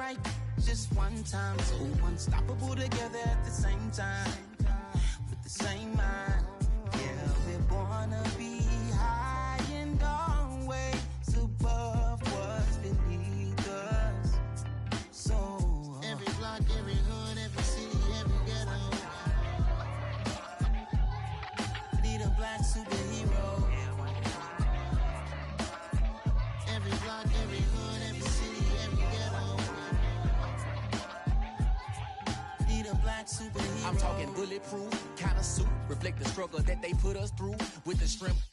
right just one time. So unstoppable together at the same time, with the same mind. Yeah, we're born to be high and always above what's beneath us. So every block, every hood, every city, every ghetto need a black superhero. Every block, every hood, every city, every ghetto need a black superhero. I'm talking bulletproof kind of suit, reflect the struggle that they put us through with the strength.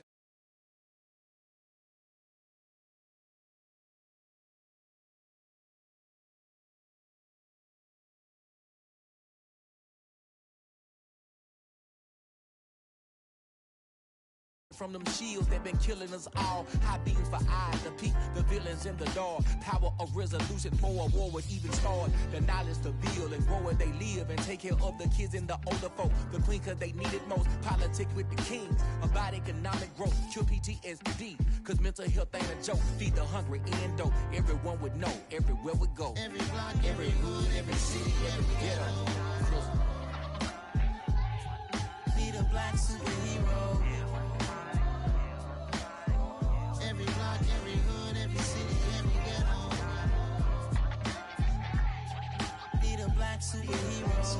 From them shields that been killing us all. High beams for eyes to peek the villains in the dark. Power of resolution for a war would even start. The knowledge to build and grow where they live and take care of the kids and the older folk. The queen cause they need it most. Politics with the kings. About economic growth. Cure PTSD. Cause mental health ain't a joke. Feed the hungry and dope. Everyone would know everywhere we go. Every block, every hood, every city, every ghetto need a black superhero. Every block, every hood, every city, every ghetto need a black superhero. It's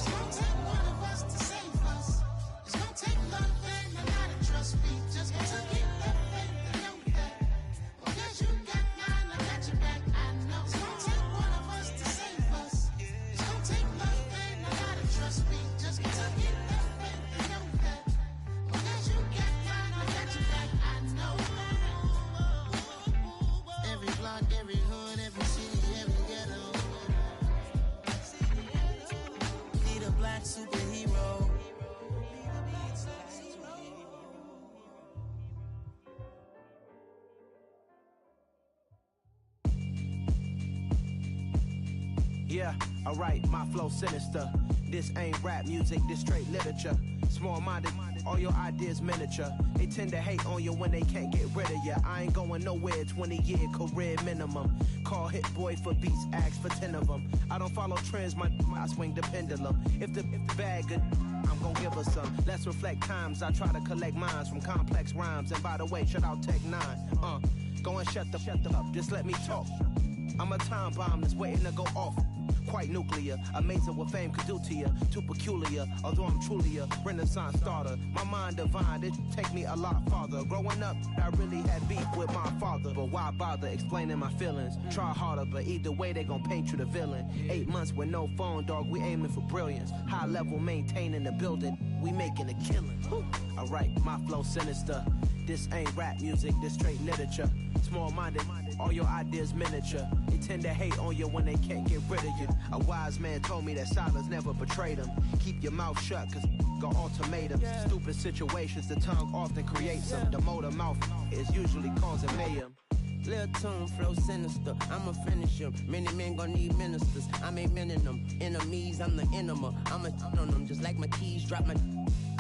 gonna take one of us to save us. It's gonna take love and a lot of trust. We just got to get that faith and know that. Because you got mine, I got your back, I know. It's gonna take one of us to save us. It's gonna take love and a lot of trust. We just got to get that faith and know that. Because you got mine, I got your back, I know. Every block, every hood, every city, every ghetto need a black superhero. Yeah, alright, my flow sinister. This ain't rap music, this straight literature. Small-minded, all your ideas miniature. They tend to hate on you when they can't get rid of you. I ain't going nowhere, 20-year career minimum. Call Hit Boy for beats, ask for 10 of them. I don't follow trends, I swing the pendulum. If the bag good, I'm gon' give her some. Let's reflect times, I try to collect minds from complex rhymes. And by the way, shout out Tech 9. Go and shut the up, just let me talk. I'm a time bomb that's waiting to go off. Quite nuclear, amazing what fame could do to you. Too peculiar, although I'm truly a renaissance starter. My mind divine, it take me a lot farther. Growing up, I really had beef with my father. But why bother explaining my feelings? Try harder, but either way they gon' paint you the villain. 8 months with no phone, dog, we aiming for brilliance. High level maintaining the building, we making a killing. Alright, my flow sinister. This ain't rap music, this straight literature. Small-minded, all your ideas miniature. They tend to hate on you when they can't get rid of you. A wise man told me that silence never betrayed them. Keep your mouth shut, cause got ultimatums. Stupid situations, the tongue often creates them. The motor mouth is usually causing mayhem. Lil' tune, flow sinister, I'ma finish him. Many men gon' need ministers, I'm aiming them. Enemies, I'm the enema, I'ma on them. Just like my keys, drop my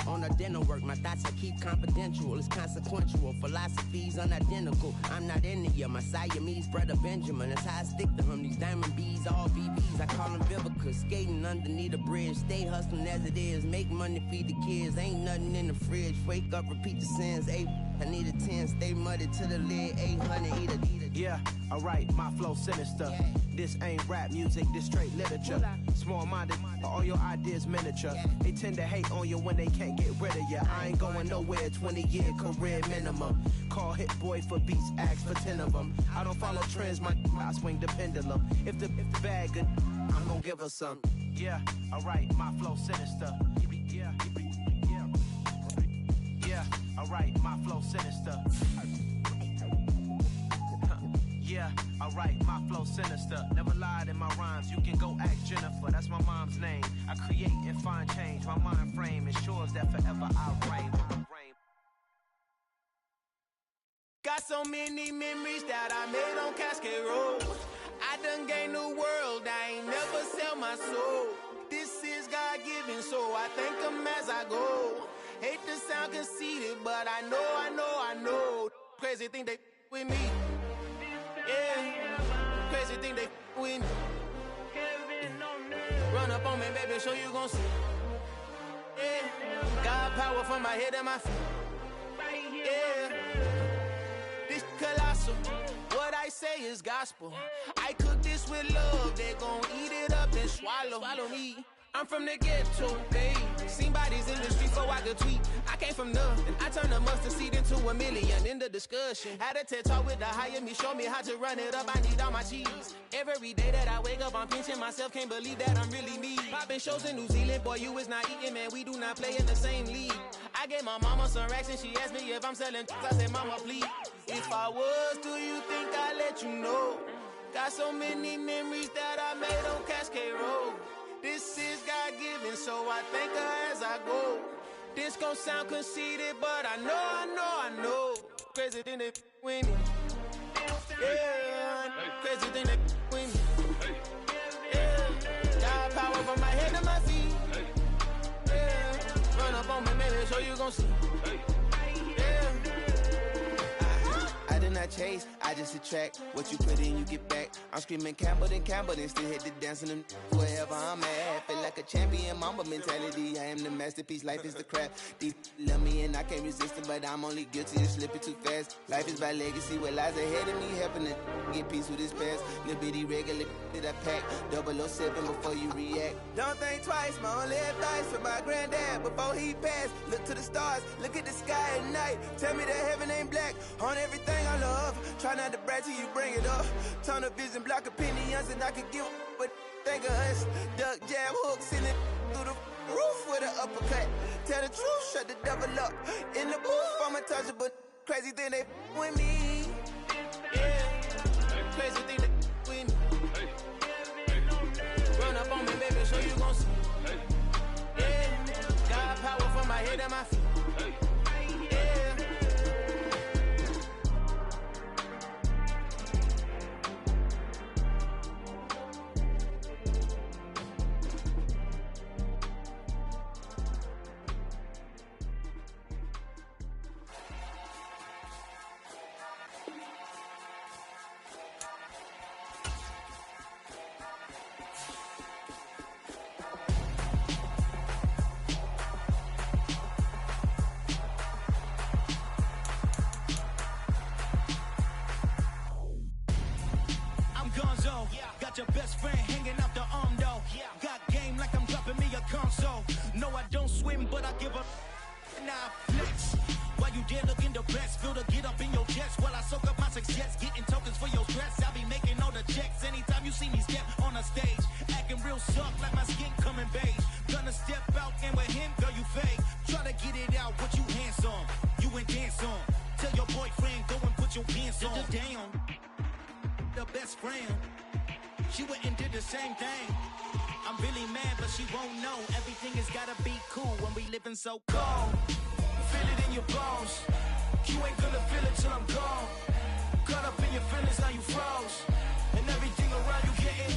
on a dinner work. My thoughts I keep confidential, it's consequential. Philosophies unidentical, I'm not in it yet. My Siamese brother Benjamin, that's how I stick to him. These diamond bees, all BBs, I call them Vivica. Skating underneath a bridge, stay hustling as it is. Make money, feed the kids, ain't nothing in the fridge. Wake up, repeat the sins, I need a 10, stay muddy to the lid, 800, eat a. Yeah, alright, my flow sinister. This ain't rap music, this straight literature. Small-minded, all your ideas miniature. They tend to hate on you when they can't get rid of you. I ain't going nowhere, 20-year career minimum. Call Hit Boy for beats, ask for 10 of them. I don't follow trends, I swing the pendulum. If the bag good, I'm gon' give her some. Yeah, alright, my flow sinister. Yeah, alright, my flow sinister. Yeah, alright, my flow sinister. Never lied in my rhymes, you can go ask Jennifer, that's my mom's name. I create and find change, my mind frame ensures that forever I reign. Got so many memories that I made on Cascade Road. I done gained the world, I ain't never sell my soul. This is God-given, so I thank him as I go. Hate to sound conceited, but I know. Crazy thing they with me. Yeah, crazy thing they with me. Run up on me, baby, show you gon' see. Yeah, got power from my head and my feet. Yeah, this colossal. What I say is gospel. I cook this with love. They gon' eat it up and swallow me. I'm from the ghetto, babe. Seen bodies in the streets so I could tweet. I came from nothing. I turned a mustard seed into a million in the discussion. Had a TED talk with the higher me, show me how to run it up. I need all my cheese. Every day that I wake up, I'm pinching myself. Can't believe that I'm really me. Popping shows in New Zealand, boy, you is not eating, man. We do not play in the same league. I gave my mama some racks and she asked me if I'm selling. I said, mama, please. If I was, do you think I'd let you know? Got so many memories that I made on Cascade Road. This is God-given, so I thank her as I go. This gon' sound conceited, but I know. Crazy thing that with me. Yeah, crazy thing that with me. Yeah, got power from my head to my feet. Yeah, run up on me, maybe so you gon' see. Yeah. I did not chase, I just attract. What you put in, you get back. I'm screaming Campbell, then still hit the dance and them wherever I'm at. Feel like a champion, mamba mentality. I am the masterpiece, life is the crap. These love me and I can't resist it, but I'm only guilty of slipping too fast. Life is by legacy, what lies ahead of me, helping to get peace with this past. Little bitty regular that I pack, 007 before you react. Don't think twice, my only advice for my granddad before he passed. Look to the stars, look at the sky at night. Tell me that heaven ain't black on everything I love. Try not to brag till you bring it up. Tunnel vision, block opinions, and I could give but think of us. Duck jab hooks in it through the roof with an uppercut. Tell the truth, shut the devil up. In the booth, I'm untouchable. Crazy thing they with me. Yeah, crazy thing they with me. Run up on me, baby, so you gon' see. Yeah, got power from my head and my feet. Got your best friend hanging out the arm though. Got game like I'm dropping me a console. No, I don't swim, but I give up. Nah, flex. While you there looking the best, feel the get up in your chest while I soak up my success. Getting tokens for your stress. I'll be making all the checks anytime you see me step on a stage. Acting real soft like my skin coming beige. Gonna step out and with him, girl, you fake. Try to get it out, what you handsome. You ain't dance on. Tell your boyfriend, go and put your pants on. Down. The best friend. She went and did the same thing. I'm really mad, but she won't know. Everything has gotta be cool when we living so cold. Feel it in your bones. You ain't gonna feel it till I'm gone. Caught up in your feelings, now you froze. And everything around you getting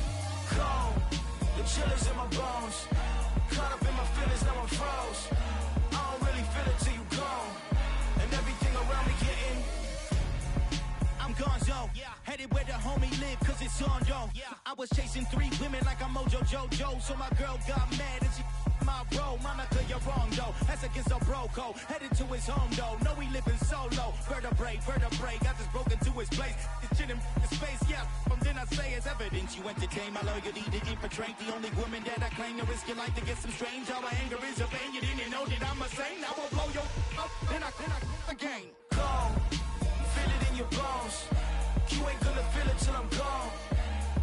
cold. The chill is in my bones. Caught up in my feelings, now I'm froze. I don't really feel it till you gone. And everything around me getting I'm gonzo, headed where the homie live, cause it's on though. I was chasing 3 women like I'm Mojo Jojo, so my girl got mad and she my bro. Monica, you're wrong though, that's against a bro code. Headed to his home though, know he living solo. Vertebrae, got this broken to his place. It's shit in space, from then I say it's evidence. You entertain my loyalty to infiltrate the only woman that I claim to risk your life to get some strange. How my anger is a pain, you didn't know that I'm a saint. I will blow your up, then I again. Go. Feel it in your bones. You ain't gonna feel it till I'm gone.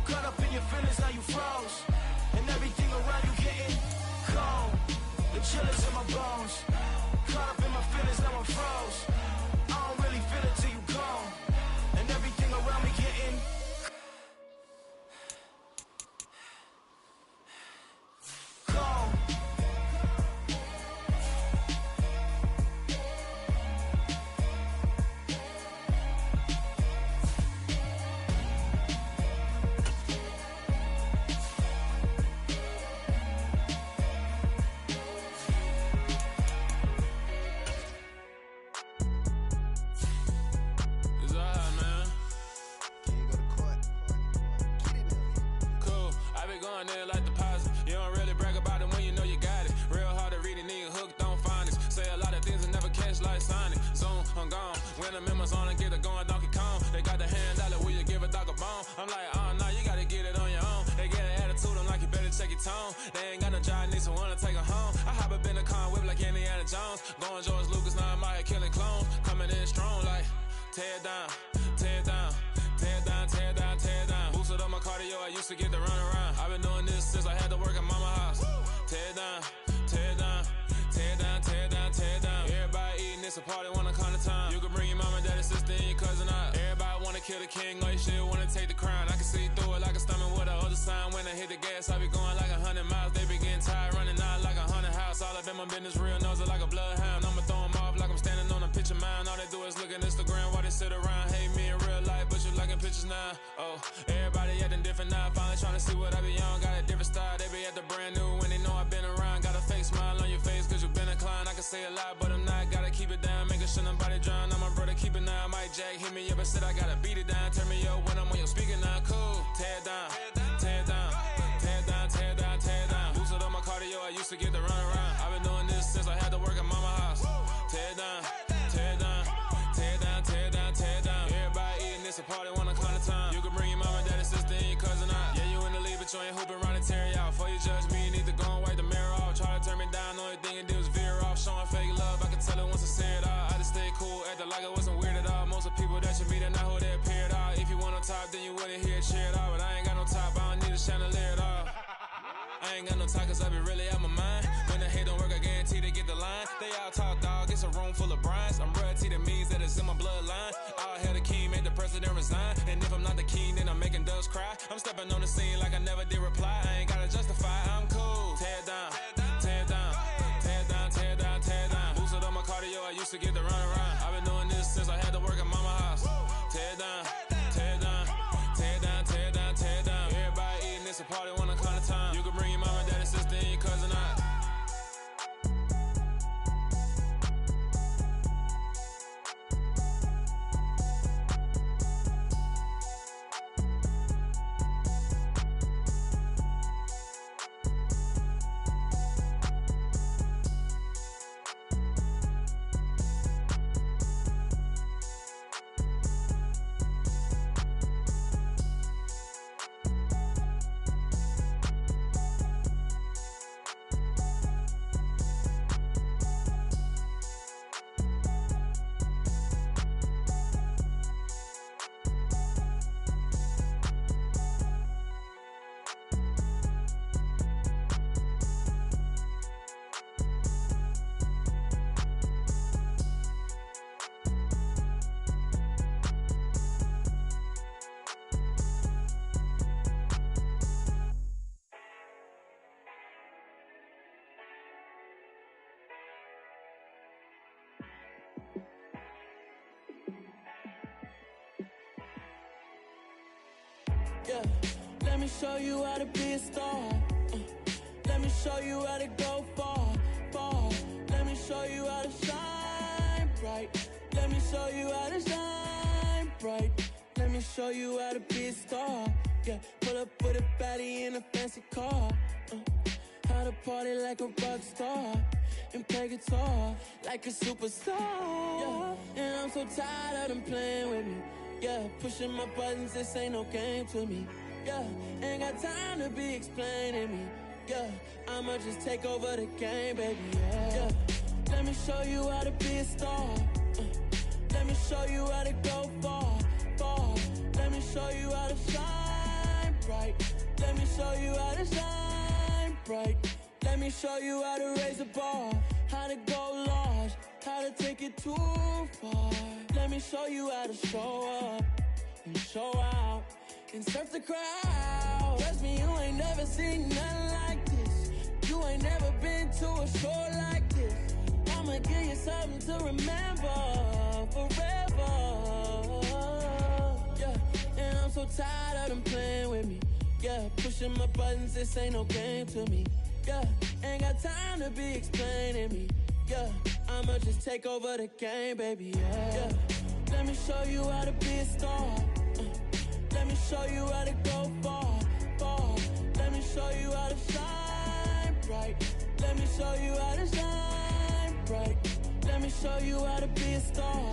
Caught up in your feelings, now you froze. And everything around you getting cold. The chill is in my bones. Caught up in my feelings, now I'm froze. I don't really feel it till you gone. And everything around me getting cold. going there like deposit. You don't really brag about it when you know you got it. Real hard to read a nigga hooked on phonics. Say a lot of things and never catch like Sonic. Zoom, I'm gone. When the members on and get it going Donkey Kong. They got the hand dollar, will you give a dog a bone? I'm like, oh no, you gotta get it on your own. They get an attitude, I'm like, you better check your tone. They ain't got no job, need someone to take her home. I hop up in the car, whip like Indiana Jones. Going George Lucas, now I'm out here killing clones. Coming in strong like, tear down, tear down. Tear down, tear down, tear down. Boosted up my cardio, I used to get to run around. I've been doing this since I had to work at mama house. Tear down, tear down, tear down, tear down, tear down. Everybody eating, it's a party, wanna come to time. You can bring your mama, daddy, sister, and your cousin out. Everybody wanna kill the king, or you shit wanna take the crown. I can see through it like a stomach with a other sign. When I hit the gas, I be going like 100 miles. They be getting tired, running out like 100 house. All up in my business, real nose it like a bloodhound. I'ma throw them off like I'm standing on a picture mound. All they do is look at Instagram while they sit around. Hate me in real life, but you liking pictures now. Oh, everybody acting different now. Finally trying to see what I be on. Got a different style, they be at the brand new when they know I've been around. Got a fake smile on your face cause you been inclined. I can say a lot, but I'm not. Gotta keep it down, making sure nobody drown. I'm my brother, keep it down. Mike Jack hit me up and said I gotta beat it down. Turn me up when I'm on your speaker now. Cool, tear down, tear down, tear down, tear down, tear down. Boosted up my cardio, I used to get to run around. I've been doing this since I had to work at mama house. Tear down, tear down, tear down, tear down, tear down. Everybody eating, it's a party, wanna come to time. You can bring your mama, daddy, sister, and your cousin out. Yeah, you in the league, but you ain't hooping around and tear you out. Before you judge me, you need to go and wipe the mirror off. Try to turn me down, only thing it did was veer off. Showing fake love, I can tell it once I say it all. I just stay cool, acting like it wasn't weird at all. Most of the people that you meet are not who they appear at all. If you want on top, then you wouldn't hear it cheer at all. But I ain't got no top, I don't need a chandelier at all. I ain't got no talk cause I be really out my mind. When the hate don't work, I guarantee they get the line. They all talk dog, it's a room full of brines. I'm royalty, that means that it's in my bloodline. All hail the king, made the president resign. And if I'm not the king, then I'm making doves cry. I'm stepping on the scene like I never did reply. I ain't gotta justify, I'm cool. Tear down, tear down, tear down, tear down, tear down. Boosted up my cardio, I used to get to run around. I've been doing this since I had to work at mama house. Tear down, tear down, tear down, tear down, tear down. Everybody eating, it's a party, wanna come to time. You can bring your mama, daddy, sister, and your cousin out. Yeah, let me show you how to be a star. Let me show you how to go far, far. Let me show you how to shine bright. Let me show you how to shine bright. Let me show you how to be a star. Yeah, pull up with a baddie in a fancy car. How to party like a rock star and play guitar like a superstar. Yeah, and I'm so tired of them playing with me. Yeah, pushing my buttons, this ain't no game to me. Yeah, ain't got time to be explaining me. Yeah, I'ma just take over the game, baby. Yeah, let me show you how to be a star. Let me show you how to go far, far. Let me show you how to shine bright. Let me show you how to shine bright. Let me show you how to raise the bar, how to go large, how to take it too far. Let me show you how to show up and show out and surf the crowd. Trust me, you ain't never seen nothing like this. You ain't never been to a show like this. I'ma give you something to remember forever. Yeah, and I'm so tired of them playing with me. Yeah, pushing my buttons, this ain't no game to me. Yeah, ain't got time to be explaining me. Yeah, I'ma just take over the game, baby. Yeah, let me show you how to be a star. Let me show you how to go far, far. Let me show to shine bright. Let me show you how to shine bright. Let me show you how to be a star.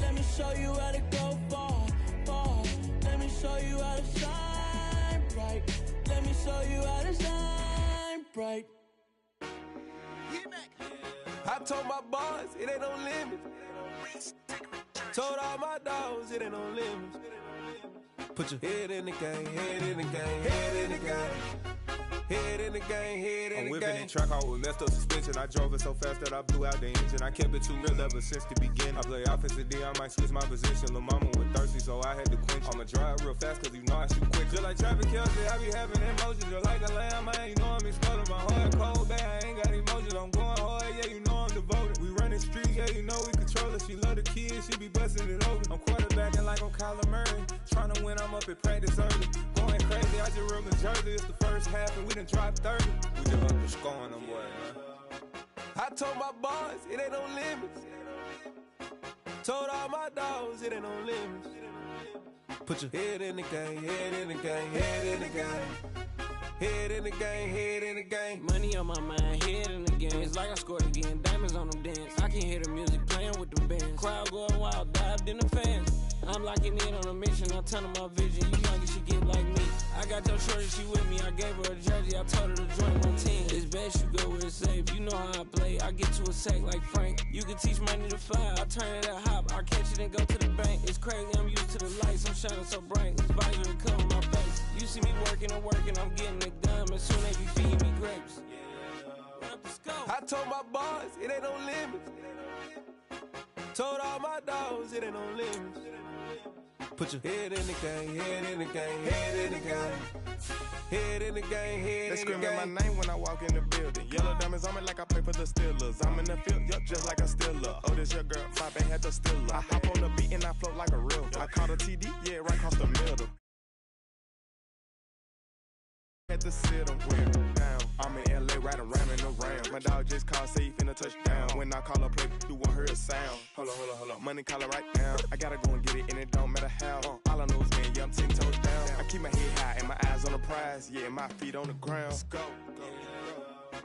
Let me show you how to go far, far. Let me show you how to shine bright. Let me show you how to shine bright. I told my boys it ain't no limit. Told all my dogs it ain't no limit. Put your head in the game, head in the game, head in the game. Head in the game, head in the game. I'm whipping in track out with messed up suspension. I drove it so fast that I blew out the engine. I kept it too real ever since the beginning. I play offensive D, I might switch my position. Lil' mama was thirsty, so I had to quench. I'ma drive real fast, cause you know I shoot quick. Just like traffic Kelsey, I be having emotions. Just like a lamb, man, you know I'm exploding. My heart cold, bad, I ain't got emotions. I'm going hard, yeah, you know I'm devoted. We running streets, yeah, you know we control it. She love the kids, she be busting it over. I'm quarterbacking like I'm Kyler Murray. Trying to win, I'm up at practice early. Going crazy, I just rub the jersey. It's the first half, and we done dropped 30. We just up the scoring them, boy, man. I told my boys it ain't no limits. Told all my dogs it ain't no limits. Put your head in the game, head in the game, head in the game. Head in the game, head in the game. Money on my mind, head in the game. It's like I scored again, diamonds on them dance. I can hear the music playing with them bands. Crowd going wild, dived in the fans. I'm locking in on a mission, I'm telling my vision. You young, you should get like me. I got your shorty, she with me. I gave her a jersey, I told her to join my team. It's best you go where it's safe. You know how I play, I get to a sack like Frank. You can teach money to fly, I turn it at hop. I catch it and go to the bank. It's crazy, I'm used to the lights, I'm shining so bright. This visor will cover my face. You see me working and working, I'm getting it done. As soon as they be feeding me grapes. I told my boys it ain't no limits. Told all my dogs it ain't no limits. Put your head in the game, head in the game, head in the game. Head in the game, head in the game. They screaming my name when I walk in the building. Yellow diamonds on me like I play for the Steelers. I'm in the field, yup, just like a Steeler. Oh, this your girl, my band had the Steeler. I hop on the beat and I float like a river. I caught a TD, yeah, right across the middle. Had to sit and wear down. I'm in LA riding around in the Ram. My dog just called, say he finna touchdown. When I call a play, you won't hear a sound. Hold on. Money calling right now. I gotta go and get it, and it don't matter how. All I know is man, yeah, I'm 10 toes down. I keep my head high and my eyes on the prize. Yeah, my feet on the ground. Let's go.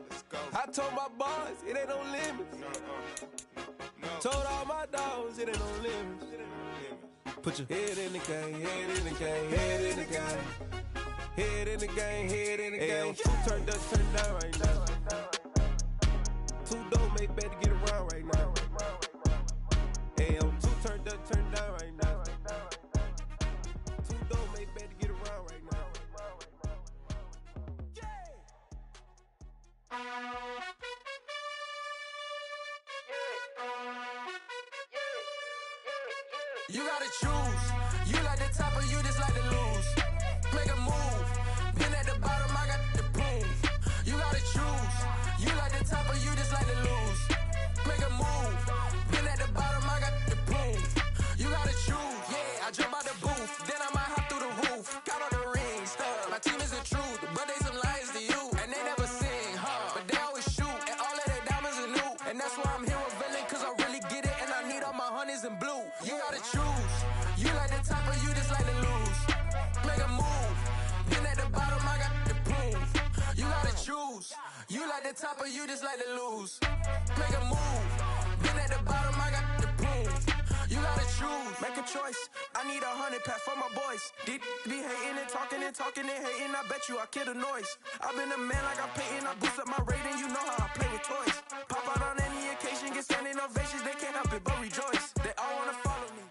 Let's go. I told my boys it ain't no limits. No. Told all my dogs it ain't no limits. Put your head in the game, head in the game, head in the game. Head in the game, head in the game. Two turned up, turned down right now. Two dope make better get around right now. Two turned up, turned down right now. Two dope make better get around right now. You gotta choose. You like the top or you just like to lose. Make a move. Been at the bottom, I got the proof. You gotta choose. You like the top or you just like to lose. Make a move. Been at the bottom, I got the proof. You gotta choose. Yeah, I jump out the booth. Then I might hop through the roof. Got on the ring, stuff. My team is the truth, but they some liars to you. And they never sing, but they always shoot. And all of their diamonds are new. And that's why I'm here with Villain, cause I really get it. And I need all my honeys in blue. You gotta choose. You like the top or you just like to lose. Make a move. Been at the bottom, I got the proof. You gotta choose. You like the top or you just like to lose. Make a move. Been at the bottom, I got the proof. You gotta choose. Make a choice. I need 100 pack for my boys. Be hating and talking and hating. I bet you I kill the noise. I've been a man like I'm Peyton. I boost up my rating. You know how I play with toys. Pop out on any occasion, get standing ovations. They can't help it but rejoice. They all wanna follow me.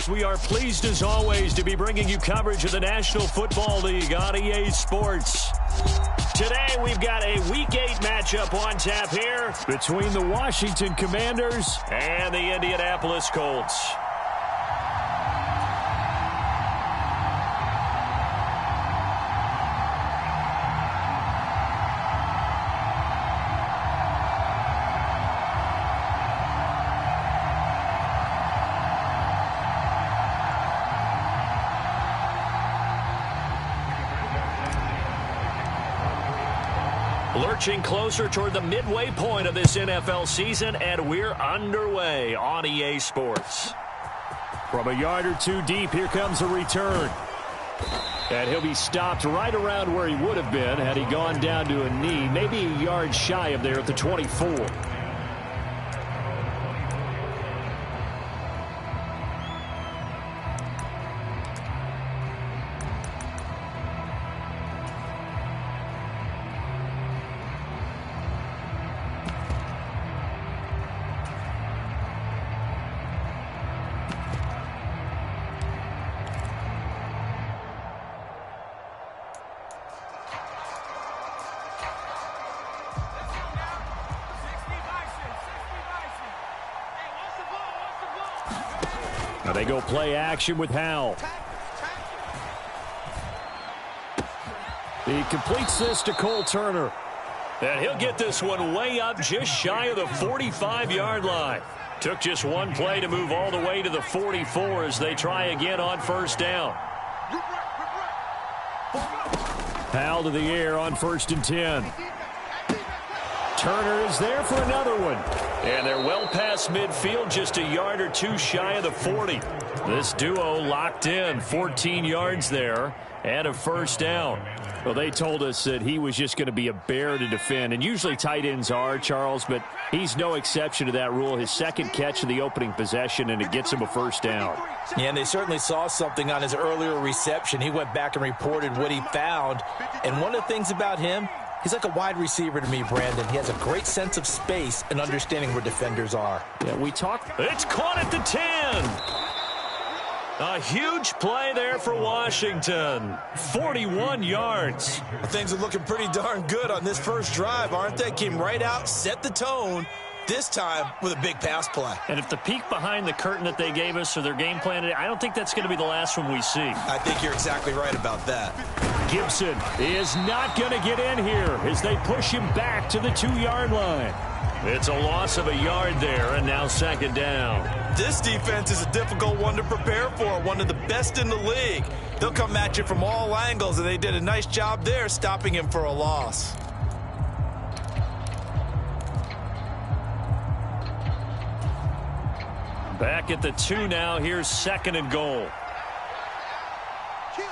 We are pleased as always to be bringing you coverage of the National Football League on EA Sports. Today we've got a Week 8 matchup on tap here between the Washington Commanders and the Indianapolis Colts. Lurching closer toward the midway point of this NFL season, and we're underway on EA Sports. From a yard or two deep, here comes a return. And he'll be stopped right around where he would have been had he gone down to a knee, maybe a yard shy of there at the 24. Now they go play action with Howell. He completes this to Cole Turner. And he'll get this one way up just shy of the 45-yard line. Took just one play to move all the way to the 44 as they try again on first down. Howell to the air on 1st and 10. Turner is there for another one. And they're well past midfield, just a yard or two shy of the 40. This duo locked in, 14 yards there and a first down. Well, they told us that he was just going to be a bear to defend. And usually tight ends are, Charles, but he's no exception to that rule. His second catch of the opening possession, and it gets him a first down. Yeah, and they certainly saw something on his earlier reception. He went back and reported what he found. And one of the things about him, he's like a wide receiver to me, Brandon. He has a great sense of space and understanding where defenders are. Yeah, we talked. It's caught at the 10. A huge play there for Washington. 41 yards. Things are looking pretty darn good on this first drive, aren't they? Came right out, set the tone, this time with a big pass play. And if the peek behind the curtain that they gave us or their game plan today, I don't think that's going to be the last one we see. I think you're exactly right about that. Gibson is not going to get in here as they push him back to the 2-yard line. It's a loss of a yard there, and now second down. This defense is a difficult one to prepare for, one of the best in the league. They'll come at you from all angles, and they did a nice job there stopping him for a loss. Back at the 2 now. Here's 2nd and goal. Kill.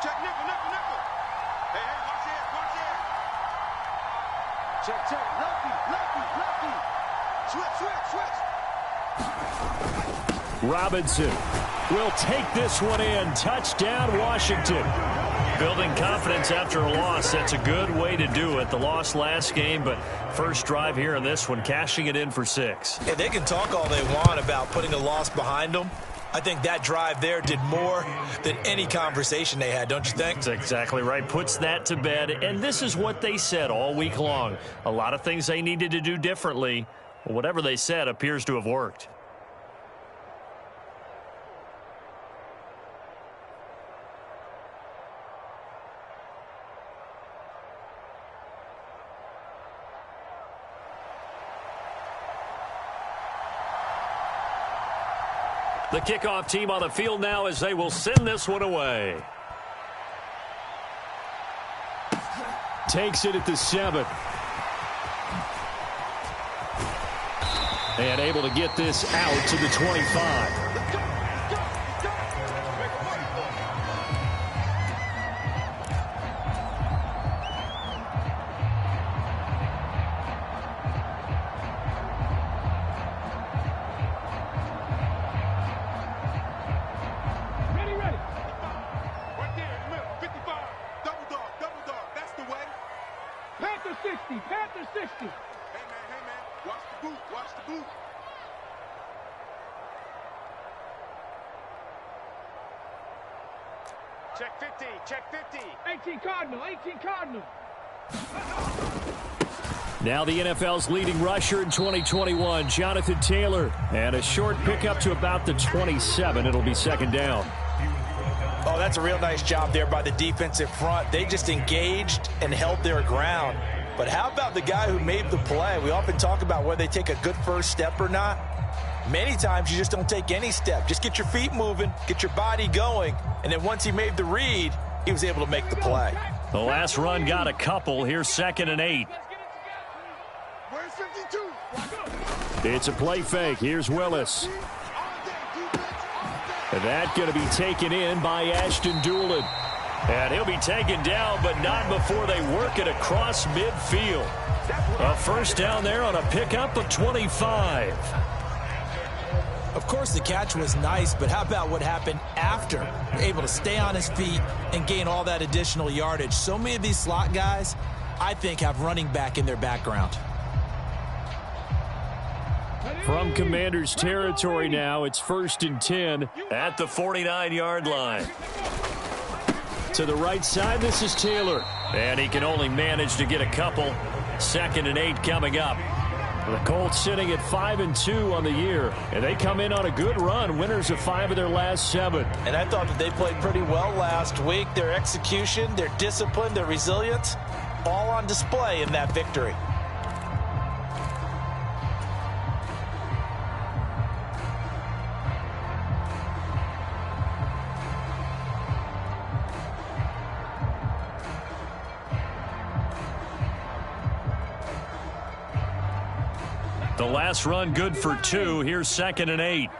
Check nickel. Hey, watch it. Check. Lefty. Switch. Robinson will take this one in. Touchdown, Washington. Building confidence after a loss. That's a good way to do it. The loss last game, but first drive here in this one, cashing it in for 6. Yeah, they can talk all they want about putting a loss behind them. I think that drive there did more than any conversation they had, don't you think? That's exactly right. Puts that to bed. And this is what they said all week long. A lot of things they needed to do differently. Whatever they said appears to have worked. The kickoff team on the field now as they will send this one away. Takes it at the 7. And able to get this out to the 25. Panther 60. Hey, man. Watch the boot. Check 50. 18 Cardinal. Now the NFL's leading rusher in 2021, Jonathan Taylor. And a short pickup to about the 27. It'll be second down. Oh, that's a real nice job there by the defensive front. They just engaged and held their ground. But how about the guy who made the play? We often talk about whether they take a good first step or not. Many times you just don't take any step. Just get your feet moving, get your body going, and then once he made the read, he was able to make the play. The last run got a couple. Here's 2nd and 8. Where's 52? It's a play fake. Here's Willis. And that going to be taken in by Ashton Doolin. And he'll be taken down, but not before they work it across midfield. A first down there on a pickup of 25. Of course, the catch was nice, but how about what happened after? Able to stay on his feet and gain all that additional yardage. So many of these slot guys, I think, have running back in their background. From Commander's territory now, it's 1st and 10 at the 49-yard line. To the right side, this is Taylor. And he can only manage to get a couple. 2nd and 8 coming up. The Colts sitting at 5-2 on the year. And they come in on a good run. Winners of 5 of their last 7. And I thought that they played pretty well last week. Their execution, their discipline, their resilience, all on display in that victory. The last run good for 2. Here's 2nd and 8.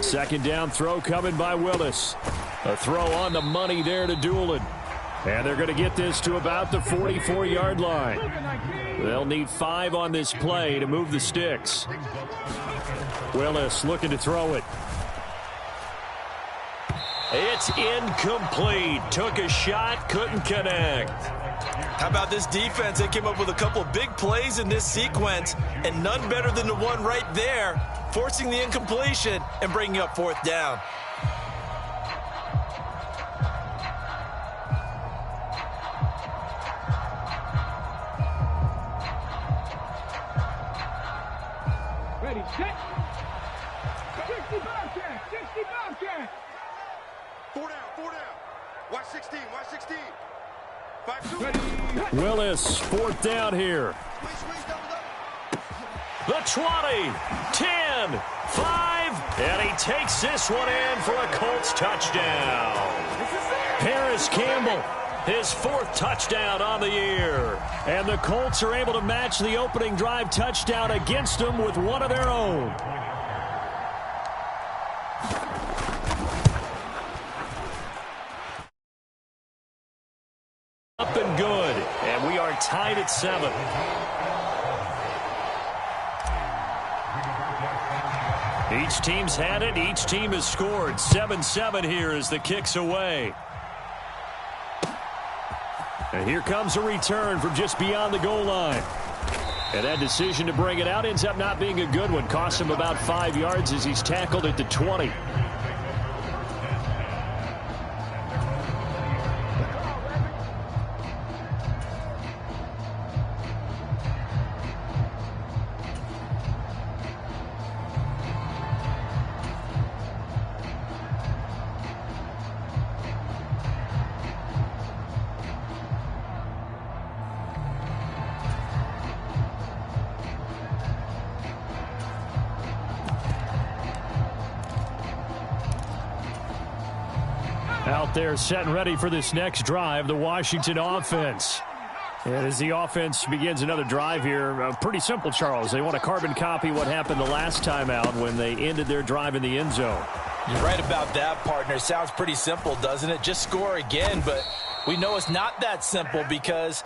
2nd down throw coming by Willis. A throw on the money there to Doolin. And they're going to get this to about the 44-yard line. They'll need 5 on this play to move the sticks. Willis looking to throw it. It's incomplete. Took a shot, couldn't connect. How about this defense? They came up with a couple of big plays in this sequence, and none better than the one right there, forcing the incompletion and bringing up 4th down. Ready, set. 60 Bobcat, 60 Bobcat. 4 down. Watch 16, watch 16. Willis, 4th down here. The 20, 10, 5, and he takes this one in for a Colts touchdown. Paris Campbell, his 4th touchdown on the year. And the Colts are able to match the opening drive touchdown against them with one of their own. Up and good, and we are tied at 7. Each team's had it. Each team has scored. 7-7 here as the kick's away. And here comes a return from just beyond the goal line. And that decision to bring it out ends up not being a good one. Costs him about 5 yards as he's tackled at the 20. Out there set and ready for this next drive, the Washington offense. And as the offense begins another drive here, pretty simple, Charles. They want to carbon copy what happened the last time out when they ended their drive in the end zone. You're right about that, partner. Sounds pretty simple, doesn't it? Just score again, but we know it's not that simple because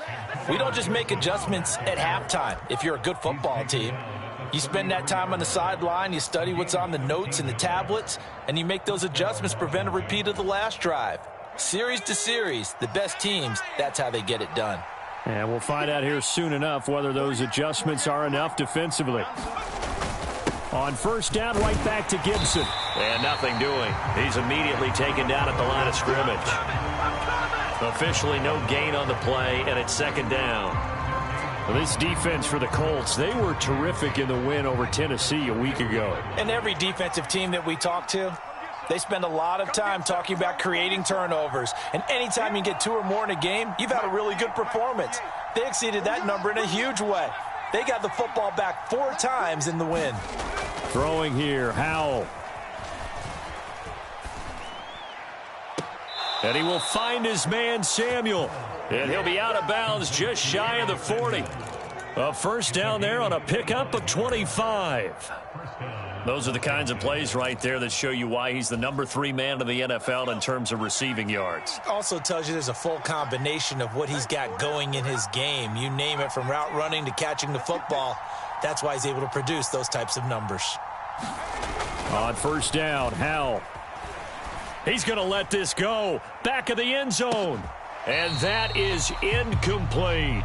we don't just make adjustments at halftime if you're a good football team. You spend that time on the sideline, you study what's on the notes and the tablets, and you make those adjustments, prevent a repeat of the last drive. Series to series, the best teams, that's how they get it done. And we'll find out here soon enough whether those adjustments are enough defensively. On 1st down, right back to Gibson. And nothing doing. He's immediately taken down at the line of scrimmage. Officially no gain on the play, and it's 2nd down. Well, this defense for the Colts, they were terrific in the win over Tennessee a week ago. And every defensive team that we talk to, they spend a lot of time talking about creating turnovers. And anytime you get 2 or more in a game, you've had a really good performance. They exceeded that number in a huge way. They got the football back 4 times in the win. Throwing here, Howell. And he will find his man, Samuel. And he'll be out of bounds just shy of the 40. A 1st down there on a pickup of 25. Those are the kinds of plays right there that show you why he's the number 3 man in the NFL in terms of receiving yards. Also tells you there's a full combination of what he's got going in his game. You name it, from route running to catching the football. That's why he's able to produce those types of numbers. On first down, Howell. He's going to let this go. Back of the end zone. And that is incomplete.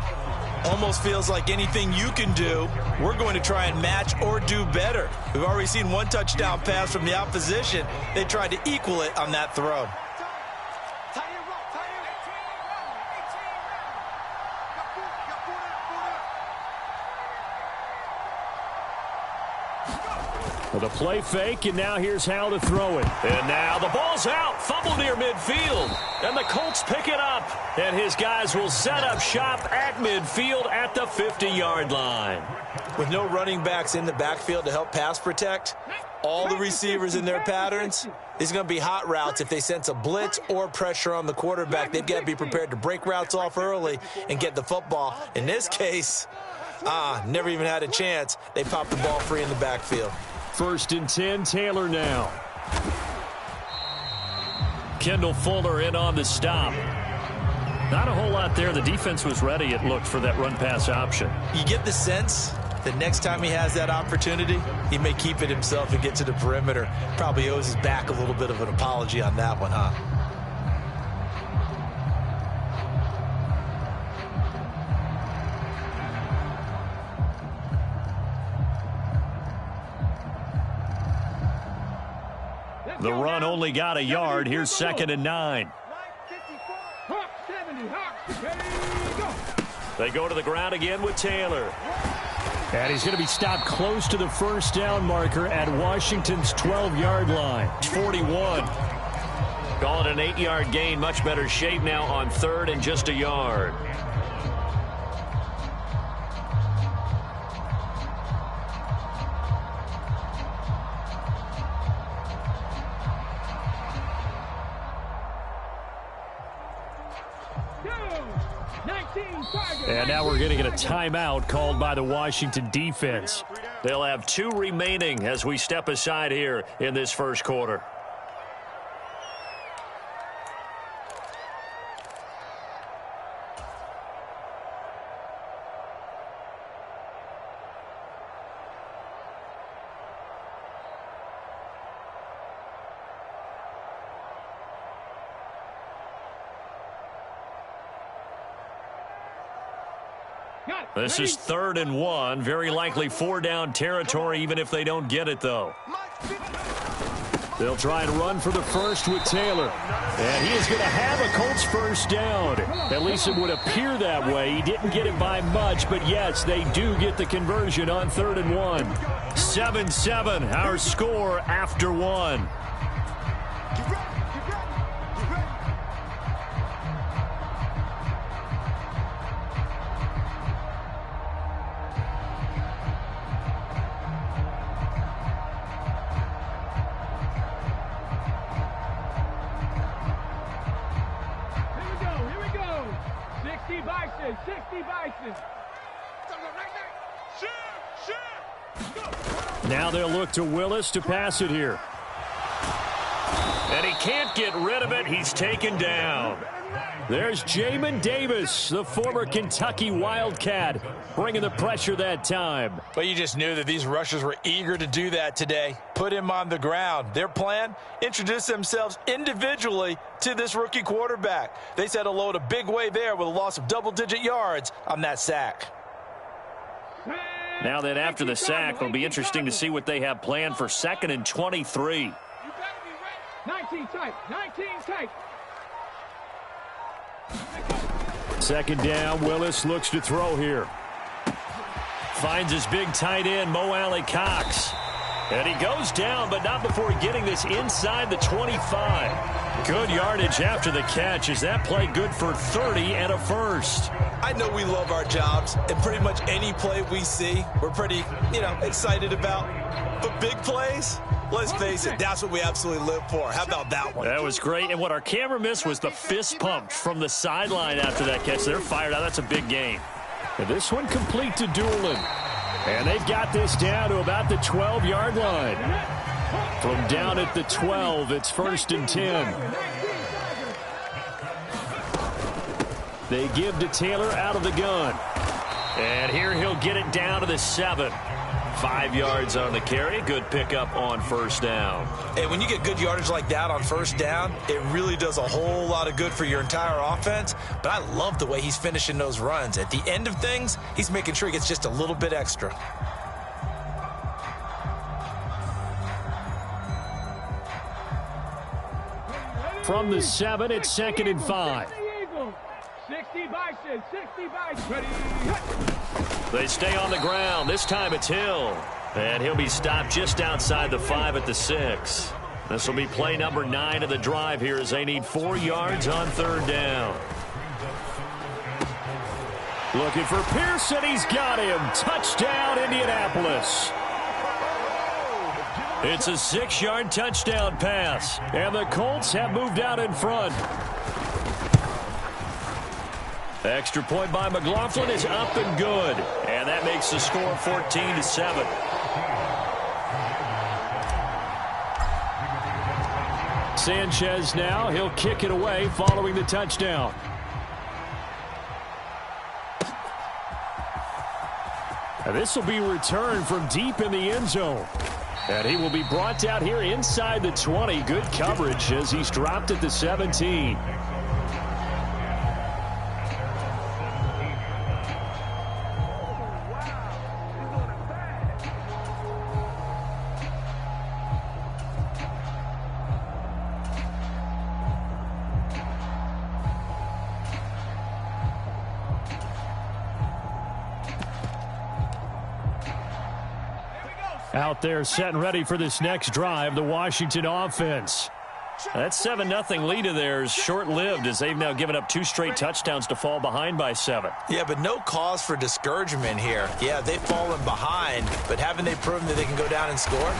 Almost feels like anything you can do, we're going to try and match or do better. We've already seen one touchdown pass from the opposition. They tried to equal it on that throw. With a play fake, and now here's how to throw it. And now the ball's out. Fumble near midfield. And the Colts pick it up. And his guys will set up shop at midfield at the 50-yard line. With no running backs in the backfield to help pass protect, all the receivers in their patterns, these are going to be hot routes. If they sense a blitz or pressure on the quarterback, they've got to be prepared to break routes off early and get the football. In this case, never even had a chance. They popped the ball free in the backfield. 1st and 10, Taylor now. Kendall Fuller in on the stop. Not a whole lot there. The defense was ready, it looked, for that run-pass option. You get the sense that next time he has that opportunity, he may keep it himself and get to the perimeter. Probably owes his back a little bit of an apology on that one, huh? The run only got a yard. Here's 2nd and 9. They go to the ground again with Taylor. And he's going to be stopped close to the first down marker at Washington's 12-yard line. 41. Call it an 8-yard gain. Much better shape now on 3rd and just a yard. And now we're going to get a timeout called by the Washington defense. They'll have 2 remaining as we step aside here in this first quarter. This is 3rd and 1. Very likely 4-down territory, even if they don't get it, though. They'll try and run for the first with Taylor. And he is going to have a Colts first down. At least it would appear that way. He didn't get it by much, but yes, they do get the conversion on 3rd and 1. 7-7, our score after 1. Now they'll look to Willis to pass it here. And he can't get rid of it. He's taken down. There's Jamin Davis, the former Kentucky Wildcat, bringing the pressure that time. But you just knew that these rushers were eager to do that today. Put him on the ground. Their plan, introduce themselves individually to this rookie quarterback. They set a load a big way there with a loss of double-digit yards on that sack. Now that after the sack, it'll be interesting to see what they have planned for 2nd and 23. You better be ready. 19 tight. 19 tight. 2nd down, Willis looks to throw here. Finds his big tight end, Mo Alley-Cox. And he goes down, but not before getting this inside the 25. Good yardage after the catch. Is that play good for 30 and a first? I know we love our jobs, and pretty much any play we see, we're pretty, excited about. But big plays, let's face it, that's what we absolutely live for. How about that one? That was great. And what our camera missed was the fist pump from the sideline after that catch. They're fired out. That's a big game. And this one complete to Doolin. And they've got this down to about the 12-yard line. From down at the 12, it's 1st and 10. They give to Taylor out of the gun. And here he'll get it down to the 7. 5 yards on the carry. Good pickup on 1st down. Hey, when you get good yardage like that on 1st down, it really does a whole lot of good for your entire offense. But I love the way he's finishing those runs. At the end of things, he's making sure he gets just a little bit extra. From the 7, it's 2nd and 5. 60 Bison, 60 Bison. Ready, They stay on the ground. This time it's Hill. And he'll be stopped just outside the 5 at the 6. This will be play number 9 of the drive here as they need 4 yards on 3rd down. Looking for Pearson. He's got him. Touchdown, Indianapolis. It's a 6-yard touchdown pass. And the Colts have moved out in front. Extra point by McLaughlin is up and good. And that makes the score 14-7. Sanchez now. He'll kick it away following the touchdown. And this will be returned from deep in the end zone. And he will be brought down here inside the 20. Good coverage as he's dropped at the 17. Out there set and ready for this next drive, the Washington offense. That 7-0 lead of theirs short-lived as they've now given up 2 straight touchdowns to fall behind by 7. Yeah, but no cause for discouragement here. Yeah, they've fallen behind, but haven't they proven that they can go down and score?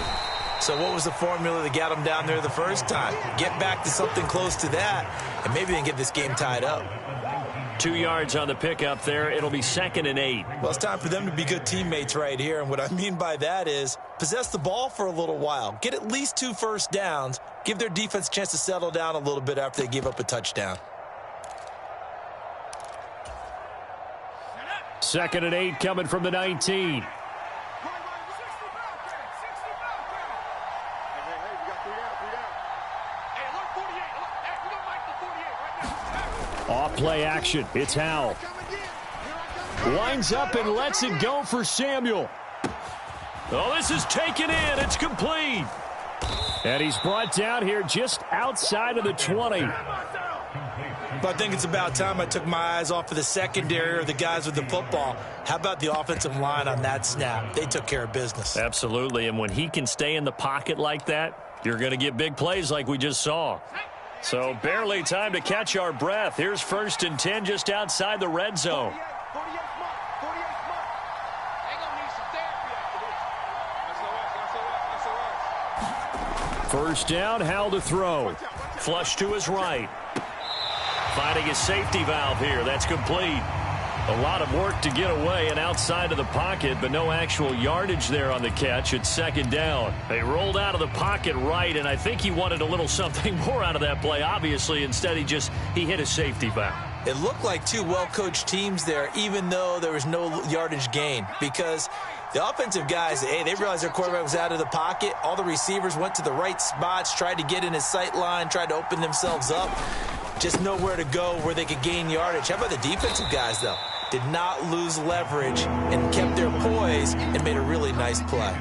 So what was the formula that got them down there the first time? Get back to something close to that, and maybe they can get this game tied up. 2 yards on the pickup there. It'll be 2nd and 8. Well, it's time for them to be good teammates right here. And what I mean by that is possess the ball for a little while. Get at least 2 first downs. Give their defense a chance to settle down a little bit after they give up a touchdown. 2nd and 8 coming from the 19. Off play action. It's Howell. Winds up and lets it go for Samuel. Oh, this is taken in. It's complete. And he's brought down here just outside of the 20. But I think it's about time I took my eyes off of the secondary or the guys with the football. How about the offensive line on that snap? They took care of business. Absolutely. And when he can stay in the pocket like that, you're going to get big plays like we just saw. So barely time to catch our breath. Here's 1st and 10 just outside the red zone. First down, Howell to throw. Flush to his right. Finding his safety valve here. That's complete. A lot of work to get away and outside of the pocket, but no actual yardage there on the catch. It's 2nd down. They rolled out of the pocket right, and I think he wanted a little something more out of that play, obviously. Instead, he hit a safety valve. It looked like 2 well-coached teams there, even though there was no yardage gain, because the offensive guys, hey, they realized their quarterback was out of the pocket. All the receivers went to the right spots, tried to get in his sight line, tried to open themselves up. Just nowhere to go where they could gain yardage. How about the defensive guys, though? Did not lose leverage and kept their poise and made a really nice play.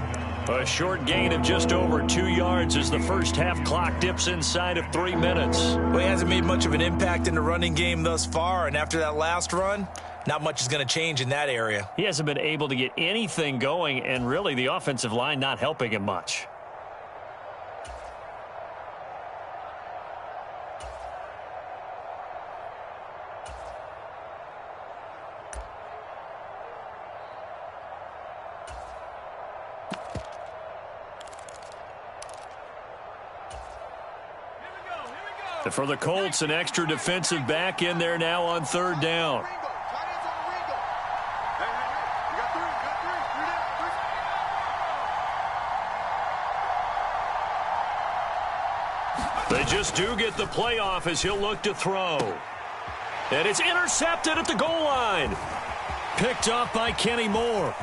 A short gain of just over 2 yards as the first half clock dips inside of 3 minutes. Well, he hasn't made much of an impact in the running game thus far, and after that last run, not much is going to change in that area. He hasn't been able to get anything going, and really the offensive line not helping him much. For the Colts, an extra defensive back in there now on 3rd down. They just do get the playoff as he'll look to throw. And it's intercepted at the goal line. Picked off by Kenny Moore.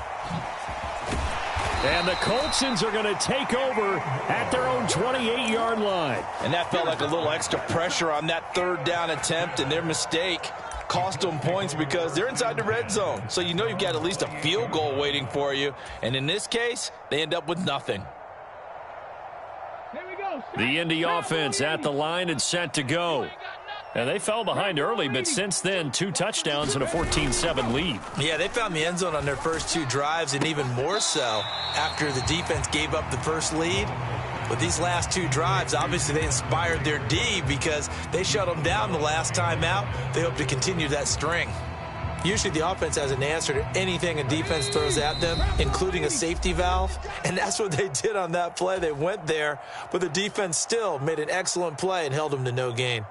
And the Coltsons are going to take over at their own 28-yard line. And that felt like a little extra pressure on that third down attempt, and their mistake cost them points because they're inside the red zone. So you know you've got at least a field goal waiting for you. And in this case, they end up with nothing. The Indy offense at the line and set to go. And they fell behind early, but since then, 2 touchdowns and a 14-7 lead. Yeah, they found the end zone on their first 2 drives, and even more so after the defense gave up the first lead. But these last 2 drives, obviously they inspired their D because they shut them down the last time out. They hope to continue that string. Usually the offense has an answer to anything a defense throws at them, including a safety valve. And that's what they did on that play. They went there, but the defense still made an excellent play and held them to no gain.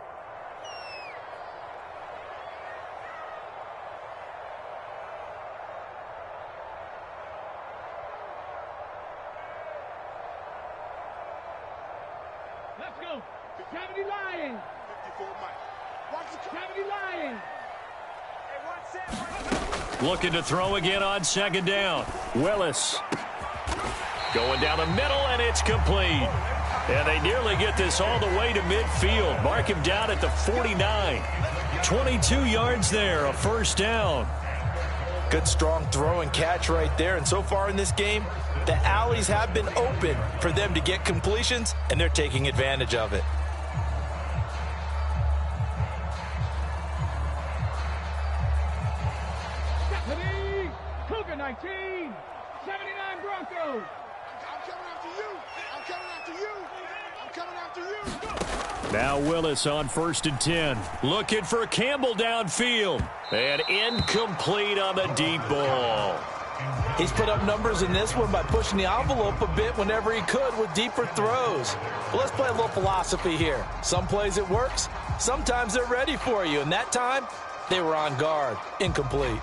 Let's go. 70 Lions. 54 Mike. 70 Lions. Looking to throw again on second down. Willis going down the middle, and it's complete. And they nearly get this all the way to midfield. Mark him down at the 49. 22 yards there, a first down. Good, strong throw and catch right there. And so far in this game, the alleys have been open for them to get completions, and they're taking advantage of it. Cougar 19, 79 Broncos. I'm coming after you. I'm coming after you. I'm coming after you. Now Willis on 1st and 10. Looking for Campbell downfield. And incomplete on the deep ball. He's put up numbers in this one by pushing the envelope a bit whenever he could with deeper throws. Well, let's play a little philosophy here. Some plays it works. Sometimes they're ready for you. And that time, they were on guard. Incomplete.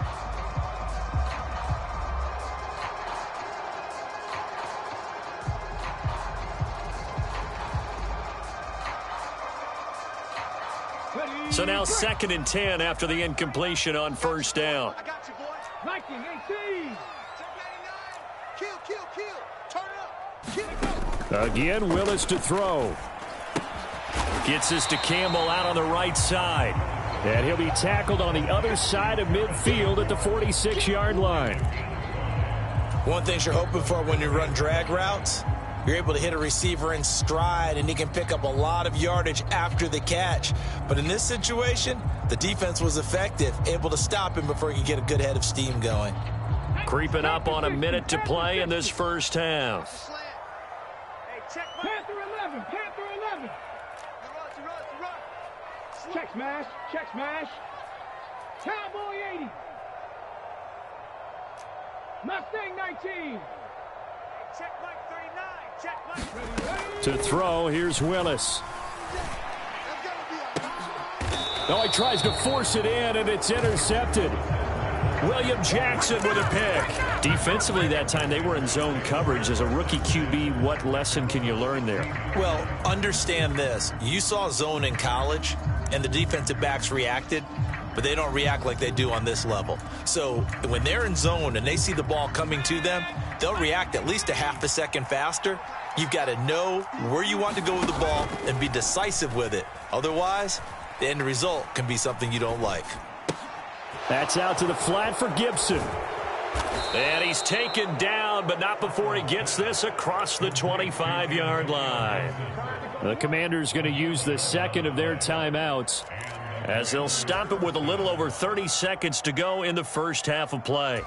So now 2nd and 10 after the incompletion on first down. I got you, boy. 19-18. Kill. Turn it up. Again, Willis to throw. Gets this to Campbell out on the right side. And he'll be tackled on the other side of midfield at the 46-yard line. One thing you're hoping for when you run drag routes, you're able to hit a receiver in stride, and he can pick up a lot of yardage after the catch. But in this situation, the defense was effective, able to stop him before he could get a good head of steam going. Creeping up on a minute to play in this first half. Panther 11. Check smash. Cowboy 80. Mustang 19. Check Mike 39. To throw, here's Willis. Oh, he tries to force it in, and it's intercepted. William Jackson with a pick. Defensively that time, they were in zone coverage. As a rookie QB, what lesson can you learn there? Well, understand this. You saw zone in college, and the defensive backs reacted, but they don't react like they do on this level. So when they're in zone and they see the ball coming to them, they'll react at least a half a second faster. You've got to know where you want to go with the ball and be decisive with it. Otherwise, the end result can be something you don't like. That's out to the flat for Gibson. And he's taken down, but not before he gets this across the 25-yard line. The Commanders going to use the second of their timeouts as they'll stop it with a little over 30 seconds to go in the first half of play.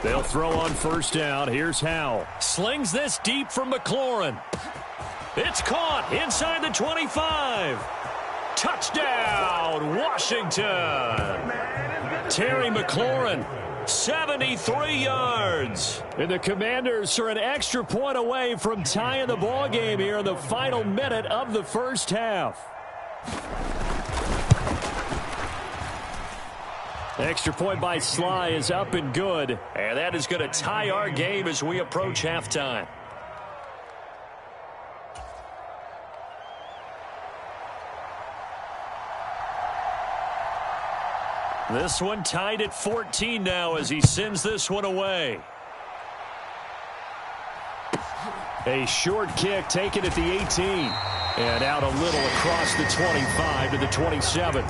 They'll throw on first down. Here's Howell. Slings this deep from McLaurin. It's caught inside the 25. Touchdown, Washington. Terry McLaurin, 73 yards. And the Commanders are an extra point away from tying the ball game here in the final minute of the first half. Extra point by Sly is up and good. And that is going to tie our game as we approach halftime. This one tied at 14 now as he sends this one away. A short kick taken at the 18. And out a little across the 25 to the 27.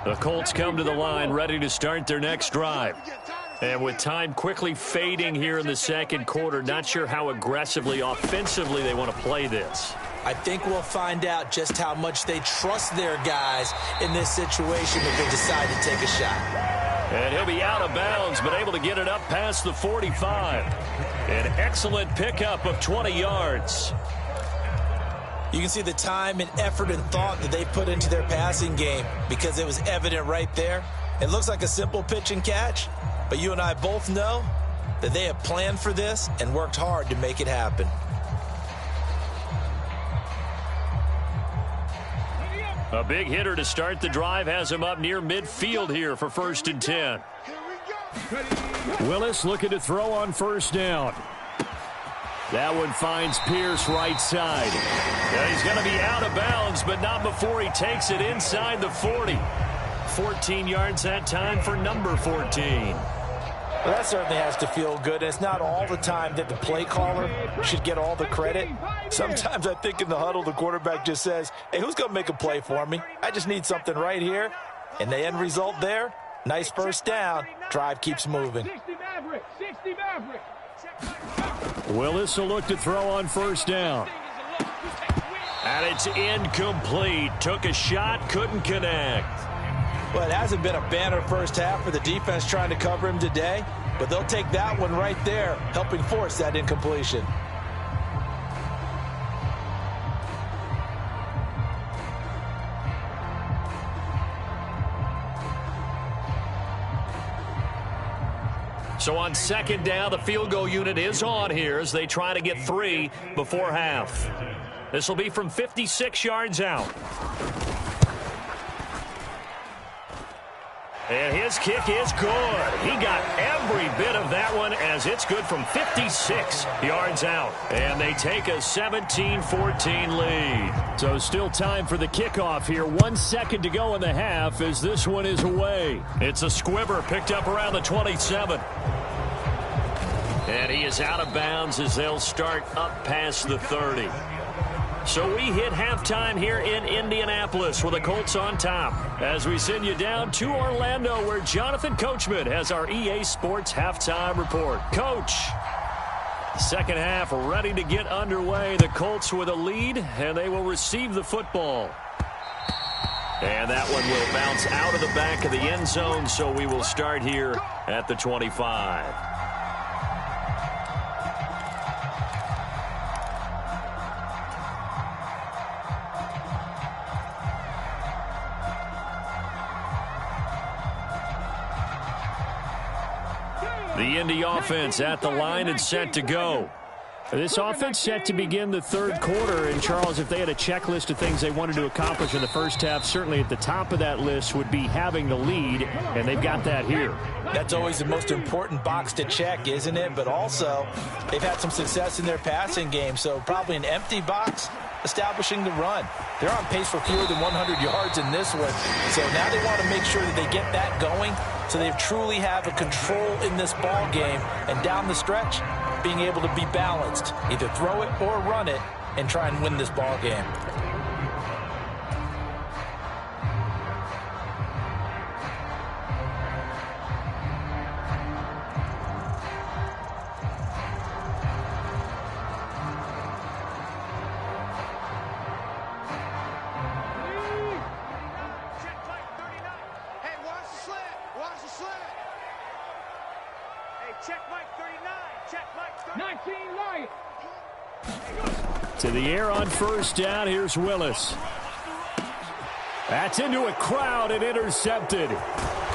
The Colts come to the line ready to start their next drive. And with time quickly fading here in the second quarter, not sure how aggressively, offensively they want to play this. I think we'll find out just how much they trust their guys in this situation if they decide to take a shot. And he'll be out of bounds, but able to get it up past the 45. An excellent pickup of 20 yards. You can see the time and effort and thought that they put into their passing game because it was evident right there. It looks like a simple pitch and catch, but you and I both know that they have planned for this and worked hard to make it happen. A big hitter to start the drive has him up near midfield here for 1st and 10. Willis looking to throw on first down. That one finds Pierce right side. Yeah, he's going to be out of bounds, but not before he takes it inside the 40. 14 yards that time for number 14. Well, that certainly has to feel good. It's not all the time that the play caller should get all the credit. Sometimes I think in the huddle, the quarterback just says, hey, who's going to make a play for me? I just need something right here. And the end result there, nice first down. Drive keeps moving. 60 Maverick. Willis will look to throw on first down. And it's incomplete. Took a shot, couldn't connect. Well, it hasn't been a banner first half for the defense trying to cover him today, but they'll take that one right there, helping force that incompletion. So on second down, the field goal unit is on here as they try to get 3 before half. This will be from 56 yards out. And his kick is good. He got every bit of that one as it's good from 56 yards out. And they take a 17-14 lead. So still time for the kickoff here. 1 second to go in the half as this one is away. It's a squibber picked up around the 27. And he is out of bounds as they'll start up past the 30. So we hit halftime here in Indianapolis with the Colts on top as we send you down to Orlando where Jonathan Coachman has our EA Sports halftime report. Coach, second half ready to get underway. The Colts with a lead, and they will receive the football. And that one will bounce out of the back of the end zone, so we will start here at the 25. The Indy offense at the line and set to go. This offense set to begin the third quarter. And, Charles, if they had a checklist of things they wanted to accomplish in the first half, certainly at the top of that list would be having the lead, and they've got that here. That's always the most important box to check, isn't it? But also, they've had some success in their passing game, so probably an empty box establishing the run. They're on pace for fewer than 100 yards in this one, so now they want to make sure that they get that going so they truly have a control in this ball game, and down the stretch, being able to be balanced, either throw it or run it, and try and win this ball game. To the air on first down. Here's Willis. That's into a crowd and intercepted.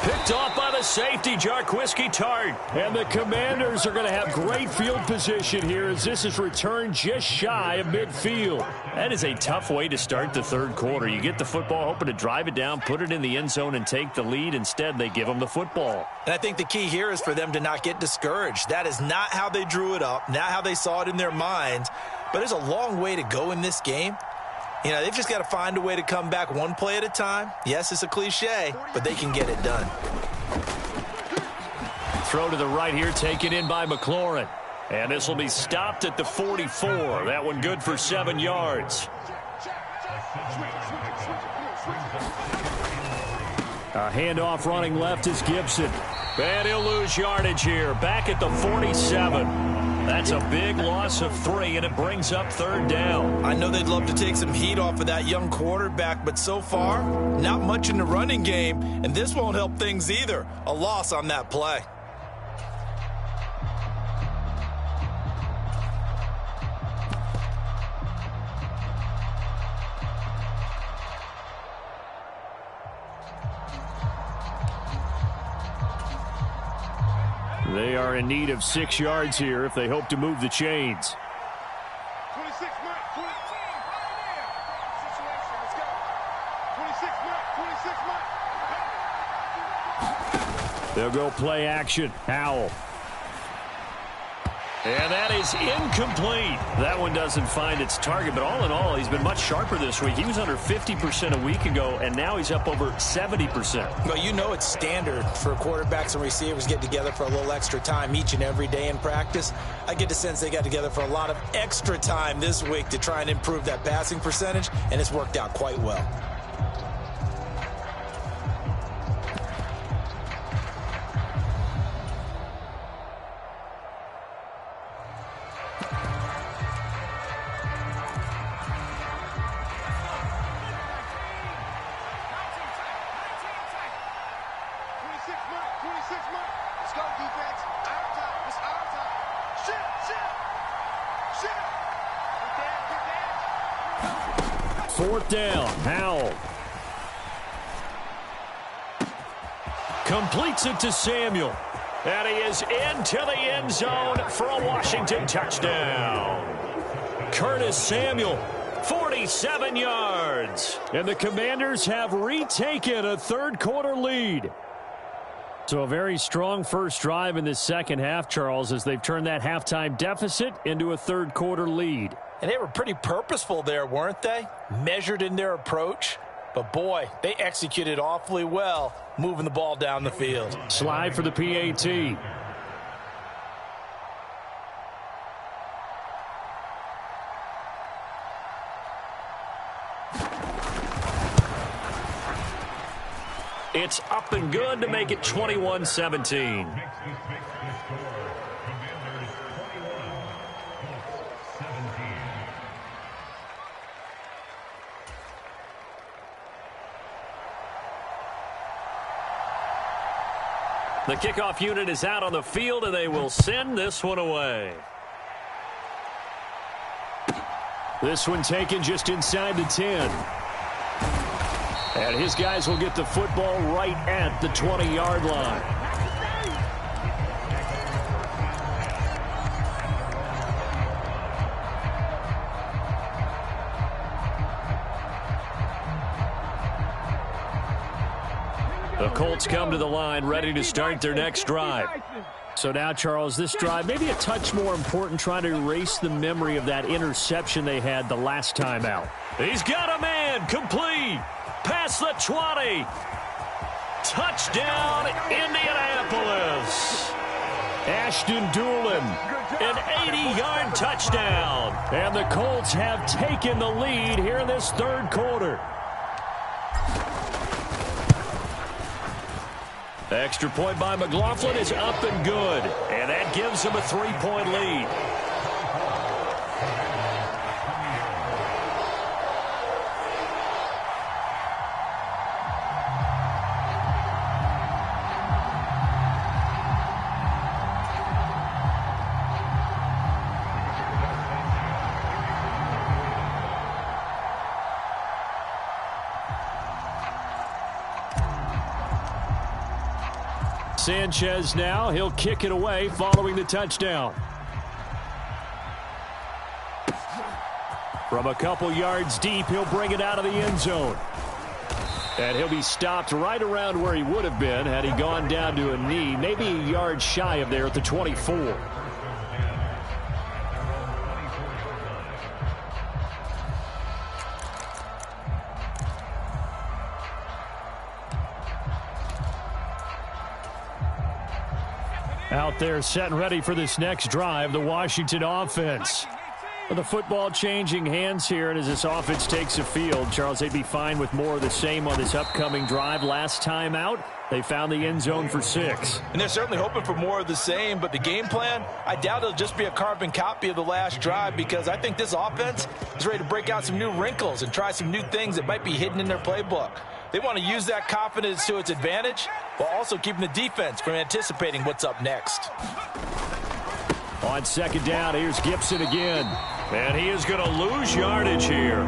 Picked off by the safety, Jarquiski Tart. And the Commanders are going to have great field position here as this is returned just shy of midfield. That is a tough way to start the third quarter. You get the football, hoping to drive it down, put it in the end zone, and take the lead. Instead, they give them the football. And I think the key here is for them to not get discouraged. That is not how they drew it up, not how they saw it in their minds. But there's a long way to go in this game. You know, they've just got to find a way to come back one play at a time. Yes, it's a cliche, but they can get it done. Throw to the right here, taken in by McLaurin. And this will be stopped at the 44. That one good for 7 yards. A handoff running left is Gibson. And he'll lose yardage here. Back at the 47. That's a big loss of 3, and it brings up third down. I know they'd love to take some heat off of that young quarterback, but so far, not much in the running game, and this won't help things either. A loss on that play. They are in need of 6 yards here if they hope to move the chains. 26, Mike. 26, Mike. They'll go play action. Howell. And that is incomplete. That one doesn't find its target, but all in all, he's been much sharper this week. He was under 50% a week ago, and now he's up over 70%. Well, you know it's standard for quarterbacks and receivers get together for a little extra time each and every day in practice. I get the sense they got together for a lot of extra time this week to try and improve that passing percentage, and it's worked out quite well. Fourth down, Howell. Completes it to Samuel. And he is into the end zone for a Washington touchdown. Curtis Samuel, 47 yards. And the Commanders have retaken a third quarter lead. So a very strong first drive in the second half, Charles, as they've turned that halftime deficit into a third quarter lead. And they were pretty purposeful there, weren't they? Measured in their approach. But, boy, they executed awfully well moving the ball down the field. Slide for the PAT. It's up and good to make it 21-17. The kickoff unit is out on the field, and they will send this one away. This one taken just inside the 10. And his guys will get the football right at the 20-yard line. The Colts come to the line ready to start their next drive. So now, Charles, this drive maybe a touch more important, trying to erase the memory of that interception they had the last time out. He's got a man, complete, past the 20. Touchdown, Indianapolis. Ashton Doolin, an 80-yard touchdown. And the Colts have taken the lead here in this third quarter. Extra point by McLaughlin is up and good. And that gives them a 3-point lead. Sanchez now, he'll kick it away following the touchdown. From a couple yards deep, he'll bring it out of the end zone. And he'll be stopped right around where he would have been had he gone down to a knee, maybe a yard shy of there at the 24. Out there set and ready for this next drive, the Washington offense. The football changing hands here, and as this offense takes the field, Charles, they'd be fine with more of the same on this upcoming drive. Last time out, they found the end zone for 6. And they're certainly hoping for more of the same, but the game plan, I doubt it'll just be a carbon copy of the last drive, because I think this offense is ready to break out some new wrinkles and try some new things that might be hidden in their playbook. They want to use that confidence to its advantage while also keeping the defense from anticipating what's up next. On second down, here's Gibson again. And he is going to lose yardage here.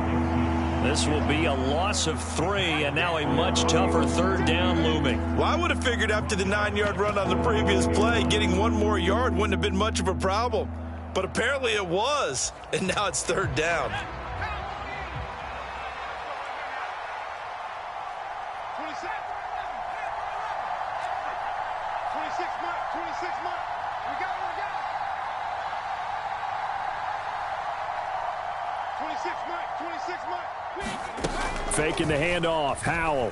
This will be a loss of 3, and now a much tougher third down looming. Well, I would have figured after the 9-yard run on the previous play, getting one more yard wouldn't have been much of a problem. But apparently it was, and now it's third down. 26 Mike. Faking the handoff. Howell.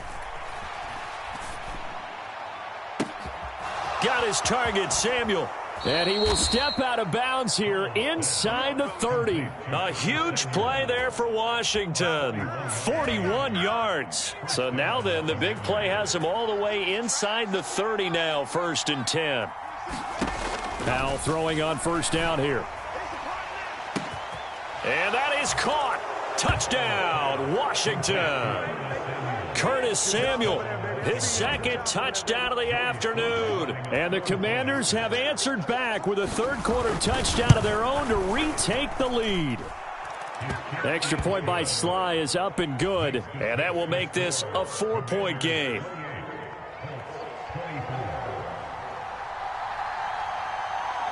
Got his target, Samuel. And he will step out of bounds here inside the 30. A huge play there for Washington. 41 yards. So now then, the big play has him all the way inside the 30 now, 1st and 10. Howell throwing on first down here. And that is caught. Touchdown, Washington. Curtis Samuel, his 2nd touchdown of the afternoon. And the Commanders have answered back with a third-quarter touchdown of their own to retake the lead. Extra point by Sly is up and good, and that will make this a 4-point game.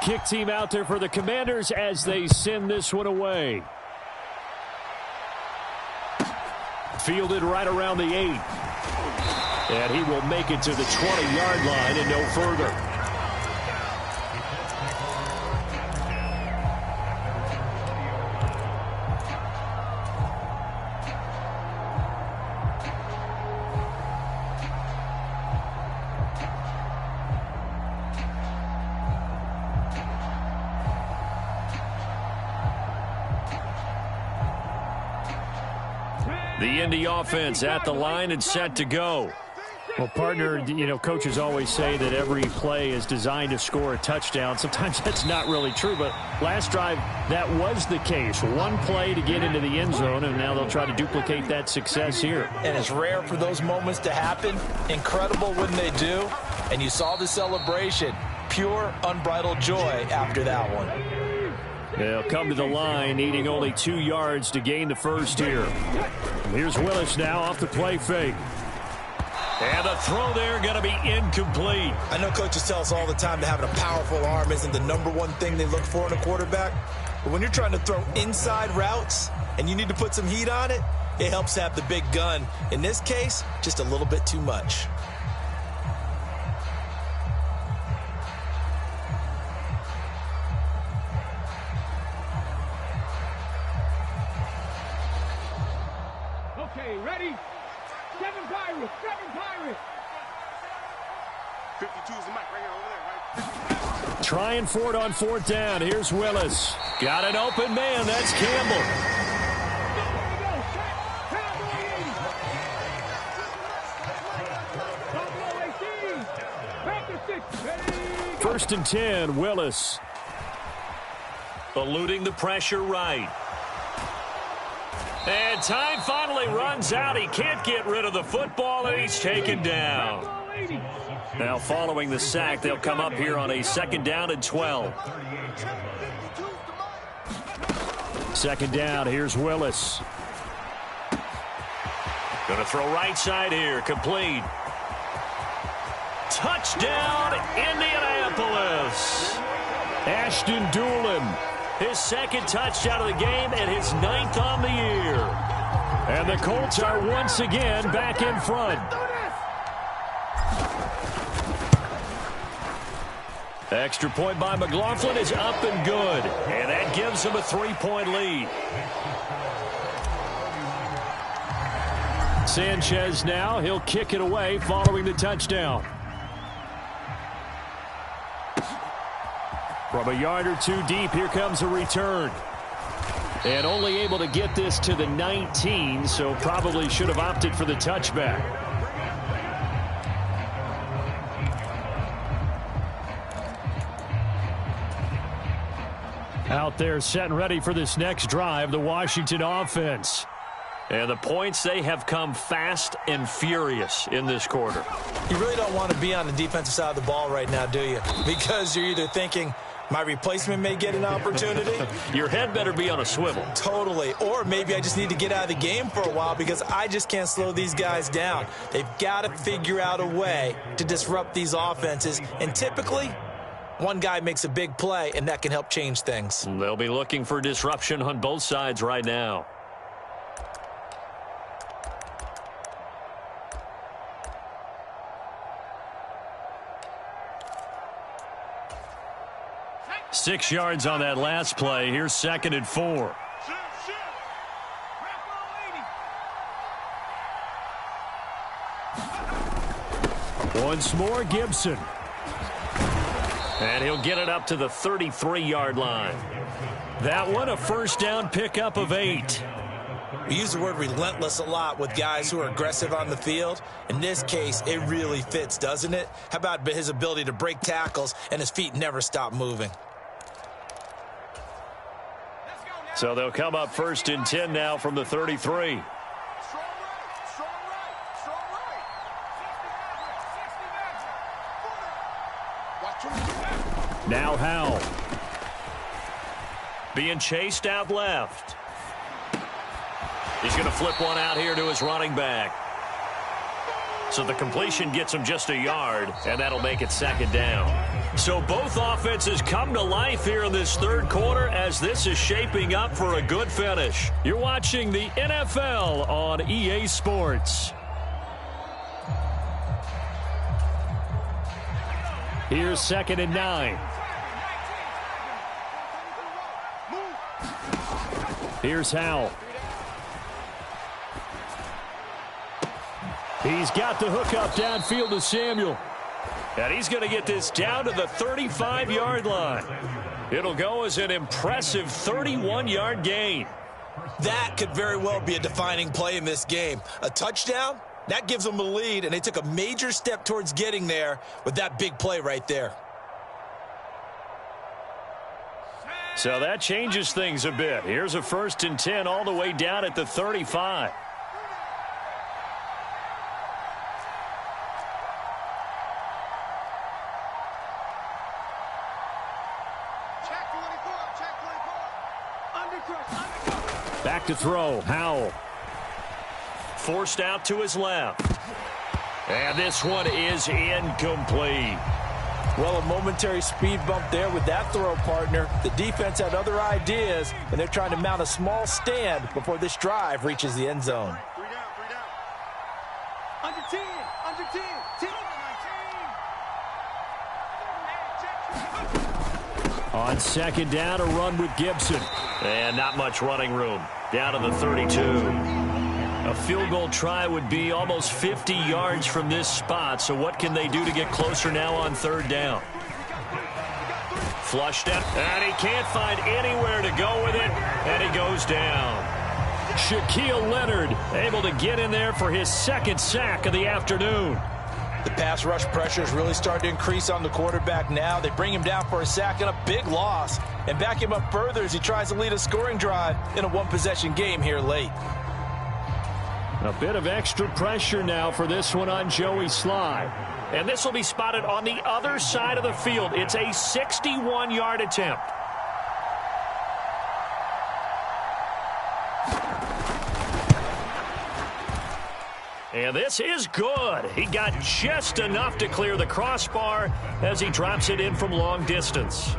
Kick team out there for the Commanders as they send this one away. Fielded right around the 8. And he will make it to the 20-yard line and no further. The Indy offense at the line and set to go. Well, partner, you know, coaches always say that every play is designed to score a touchdown. Sometimes that's not really true, but last drive, that was the case. One play to get into the end zone, and now they'll try to duplicate that success here. And it's rare for those moments to happen. Incredible when they do. And you saw the celebration. Pure, unbridled joy after that one. They'll come to the line, needing only 2 yards to gain the first here. Here's Willis now off the play fake. And the throw there going to be incomplete. I know coaches tell us all the time that having a powerful arm isn't the #1 thing they look for in a quarterback. But when you're trying to throw inside routes and you need to put some heat on it, it helps to have the big gun. In this case, just a little bit too much. Okay, ready? Seven Pirates! 52 is the mic right here, over there, right? Trying for it on 4th down. Here's Willis. Got an open man. That's Campbell. First and 10, Willis. Eluding the pressure right. And time finally runs out. He can't get rid of the football, and he's taken down. Now, following the sack, they'll come up here on a 2nd down and 12. 2nd down, here's Willis. Going to throw right side here, complete. Touchdown, Indianapolis. Ashton Doolin, his 2nd touchdown of the game and his 9th on the year. And the Colts are once again back in front. Extra point by McLaughlin is up and good. And that gives him a 3-point lead. Sanchez now, he'll kick it away following the touchdown. From a yard or two deep, here comes a return. And only able to get this to the 19, so probably should have opted for the touchback. Out there set and ready for this next drive, the Washington offense. And the points, they have come fast and furious in this quarter. You really don't want to be on the defensive side of the ball right now, do you? Because you're either thinking, my replacement may get an opportunity. Your head better be on a swivel. Totally. Or maybe I just need to get out of the game for a while because I just can't slow these guys down. They've got to figure out a way to disrupt these offenses. And typically, one guy makes a big play, and that can help change things. They'll be looking for disruption on both sides right now. Six yards on that last play. Here's 2nd and 4. Once more, Gibson. And he'll get it up to the 33-yard line. That one, a 1st down pickup of 8. We use the word relentless a lot with guys who are aggressive on the field. In this case, it really fits, doesn't it? How about his ability to break tackles and his feet never stop moving? So they'll come up 1st and 10 now from the 33. Now Howell. Being chased out left. He's going to flip one out here to his running back. So the completion gets him just a yard, and that'll make it 2nd down. So both offenses come to life here in this 3rd quarter as this is shaping up for a good finish. You're watching the NFL on EA Sports. Here's 2nd and 9. Here's Howell. He's got the hook up downfield to Samuel. And he's going to get this down to the 35-yard line. It'll go as an impressive 31-yard gain. That could very well be a defining play in this game. A touchdown, that gives them a lead, and they took a major step towards getting there with that big play right there. So that changes things a bit. Here's a 1st and 10 all the way down at the 35. Back to throw, Howell. Forced out to his left. And this one is incomplete. Well, a momentary speed bump there with that throw, partner. The defense had other ideas, and they're trying to mount a small stand before this drive reaches the end zone. 3 down, 3 down. Under 10, under 10, 10. On 2nd down, a run with Gibson. And not much running room. Down to the 32. A field goal try would be almost 50 yards from this spot. So what can they do to get closer now on 3rd down? Flushed out, and he can't find anywhere to go with it, and he goes down. Shaquille Leonard able to get in there for his second sack of the afternoon. The pass rush pressure is really starting to increase on the quarterback now. They bring him down for a sack and a big loss, and back him up further as he tries to lead a scoring drive in a one-possession game here late. A bit of extra pressure now for this one on Joey Sly. And this will be spotted on the other side of the field. It's a 61-yard attempt. And this is good. He got just enough to clear the crossbar as he drops it in from long distance.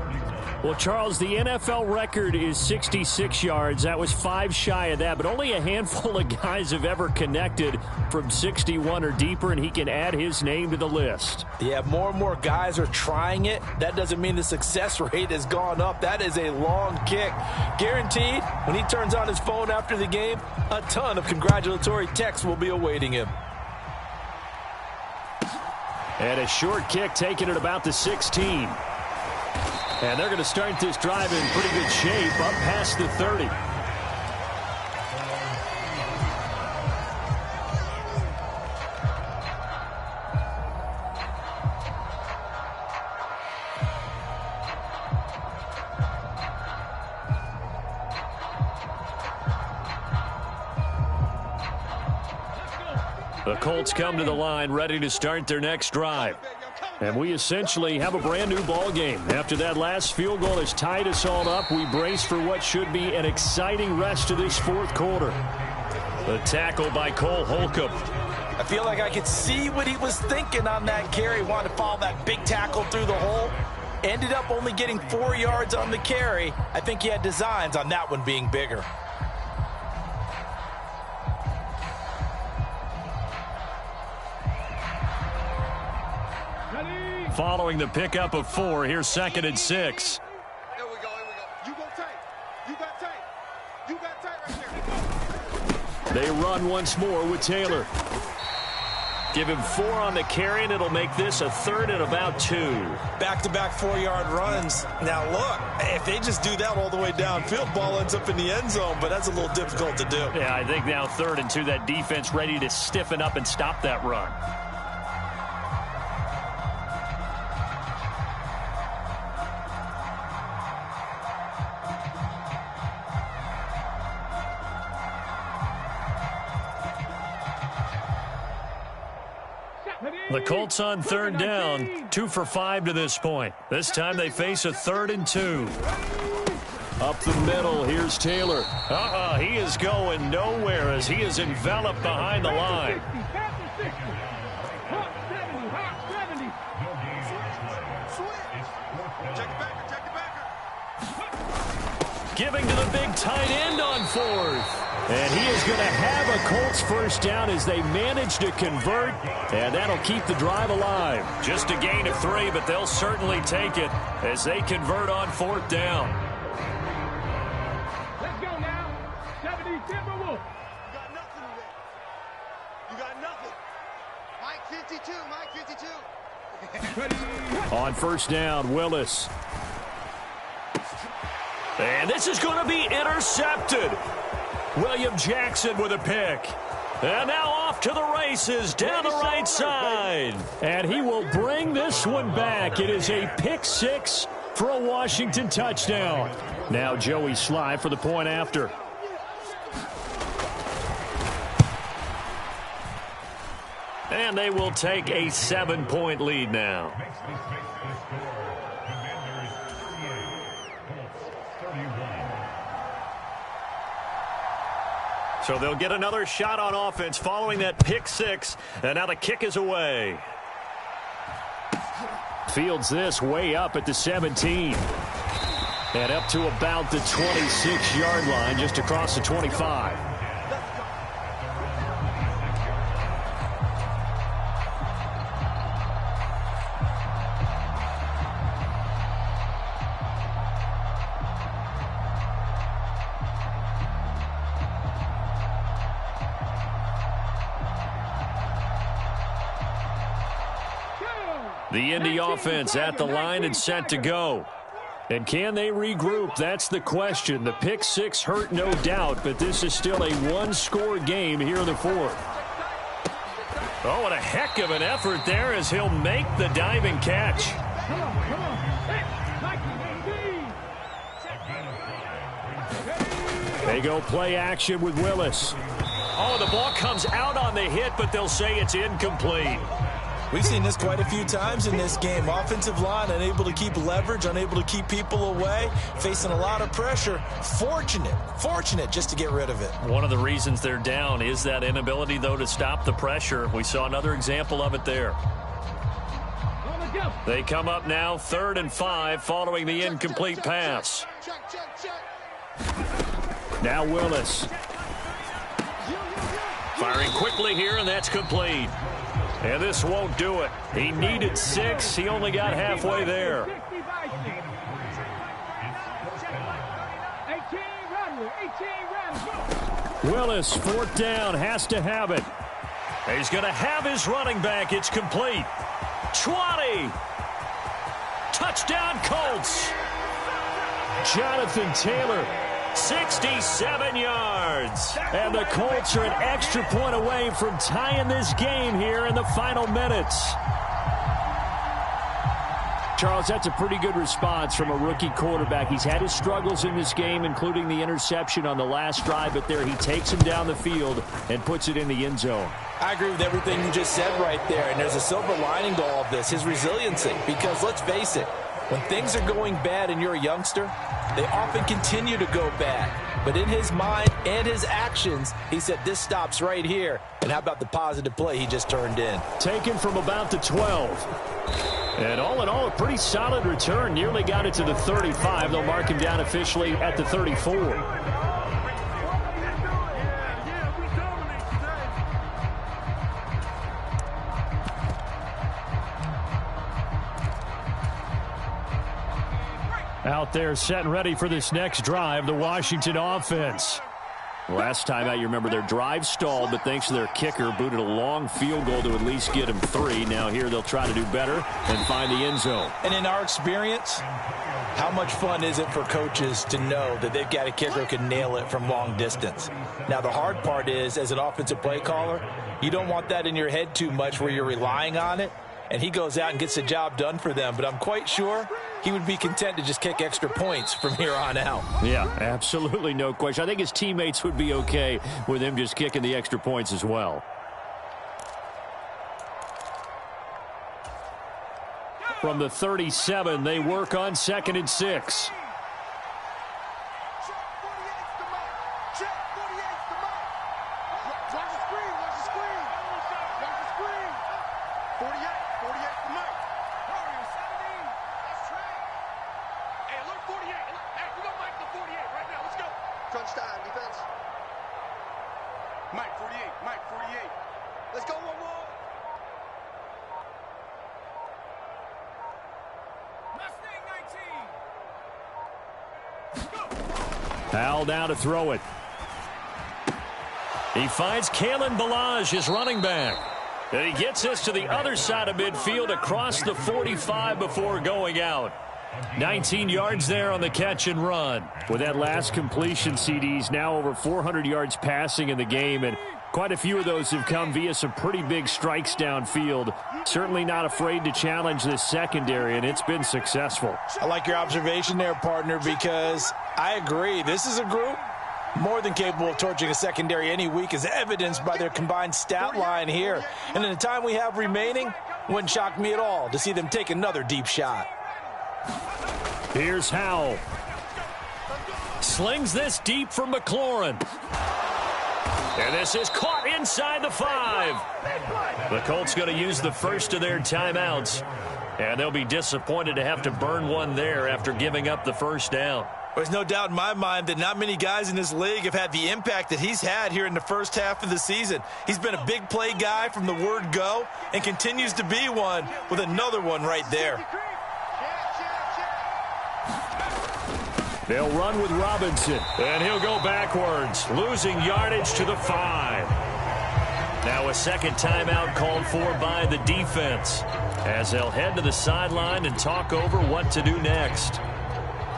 Well, Charles, the NFL record is 66 yards. That was 5 shy of that, but only a handful of guys have ever connected from 61 or deeper, and he can add his name to the list. Yeah, more and more guys are trying it. That doesn't mean the success rate has gone up. That is a long kick. Guaranteed, when he turns on his phone after the game, a ton of congratulatory texts will be awaiting him. And a short kick taken at about the 16. And they're going to start this drive in pretty good shape up past the 30. The Colts come to the line ready to start their next drive. And we essentially have a brand new ball game. After that last field goal has tied us all up, we brace for what should be an exciting rest of this fourth quarter. The tackle by Cole Holcomb. I feel like I could see what he was thinking on that carry. Wanted to follow that big tackle through the hole. Ended up only getting 4 yards on the carry. I think he had designs on that one being bigger. Following the pickup of 4, here's 2nd and 6. Here we go, here we go. You go tight. You got tight. You got tight right there. They run once more with Taylor. Give him 4 on the carry, and it'll make this a 3rd and about 2. Back-to-back 4-yard runs. Now, look, if they just do that all the way downfield, ball ends up in the end zone, but that's a little difficult to do. Yeah, I think now 3rd and 2, that defense ready to stiffen up and stop that run. The Colts on 3rd down, 2 for 5 to this point. This time they face a 3rd and 2. Up the middle, here's Taylor. He is going nowhere as he is enveloped behind the line. Giving to the big tight end on 4th. And he is going to have a Colts first down as they manage to convert, and that'll keep the drive alive. Just a gain of 3, but they'll certainly take it as they convert on 4th down. Let's go now. 70 Timberwolves. You got nothing today. You got nothing. Mike 52, Mike 52. On 1st down, Willis. And this is going to be intercepted. William Jackson with a pick. And now off to the races down the right side. And he will bring this one back. It is a pick 6 for a Washington touchdown. Now Joey Sly for the point after. And they will take a 7-point lead now. So they'll get another shot on offense following that pick 6. And now the kick is away. Fields this way up at the 17. And up to about the 26-yard line, just across the 25. The Indy offense at the line and set to go. And can they regroup? That's the question. The pick six hurt, no doubt, but this is still a one-score game here in the fourth. Oh, and a heck of an effort there as he'll make the diving catch. They go play action with Willis. Oh, the ball comes out on the hit, but they'll say it's incomplete. We've seen this quite a few times in this game. Offensive line unable to keep leverage, unable to keep people away, facing a lot of pressure. Fortunate just to get rid of it. One of the reasons they're down is that inability, though, to stop the pressure. We saw another example of it there. They come up now 3rd and 5 following the incomplete pass. Now Willis. Firing quickly here, and that's complete. And this won't do it. He needed 6. He only got halfway there. Willis, 4th down, has to have it. He's going to have his running back. It's complete. 20. Touchdown, Colts. Jonathan Taylor. 67 yards. And the Colts are an extra point away from tying this game here in the final minutes. Charles, that's a pretty good response from a rookie quarterback. He's had his struggles in this game, including the interception on the last drive, but there he takes him down the field and puts it in the end zone. I agree with everything you just said right there, and there's a silver lining to all of this, his resiliency. Because let's face it, when things are going bad and you're a youngster, they often continue to go bad. But in his mind and his actions, he said, this stops right here. And how about the positive play he just turned in? Taken from about the 12. And all in all, a pretty solid return. Nearly got it to the 35. They'll mark him down officially at the 34. Out there set and ready for this next drive, the Washington offense. Last time out, you remember their drive stalled, but thanks to their kicker, booted a long field goal to at least get him 3. Now here they'll try to do better and find the end zone. And in our experience, how much fun is it for coaches to know that they've got a kicker who can nail it from long distance? Now the hard part is, as an offensive play caller, you don't want that in your head too much where you're relying on it. And he goes out and gets the job done for them. But I'm quite sure he would be content to just kick extra points from here on out. Yeah, absolutely no question. I think his teammates would be okay with him just kicking the extra points as well. From the 37, they work on 2nd and 6. Hal now to throw it. He finds Kalen Ballage, his running back. And he gets this to the other side of midfield across the 45 before going out. 19 yards there on the catch and run. With that last completion, CD's now over 400 yards passing in the game, and quite a few of those have come via some pretty big strikes downfield. Certainly not afraid to challenge this secondary, and it's been successful. I like your observation there, partner, because I agree. This is a group more than capable of torching a secondary any week, as evidenced by their combined stat line here. And in the time we have remaining, wouldn't shock me at all to see them take another deep shot. Here's Howell. Slings this deep for McLaurin. And this is caught inside the 5. The Colts going to use the first of their timeouts. And they'll be disappointed to have to burn one there after giving up the first down. There's no doubt in my mind that not many guys in this league have had the impact that he's had here in the first half of the season. He's been a big play guy from the word go and continues to be one with another one right there. They'll run with Robinson, and he'll go backwards, losing yardage to the 5. Now a second timeout called for by the defense as they'll head to the sideline and talk over what to do next.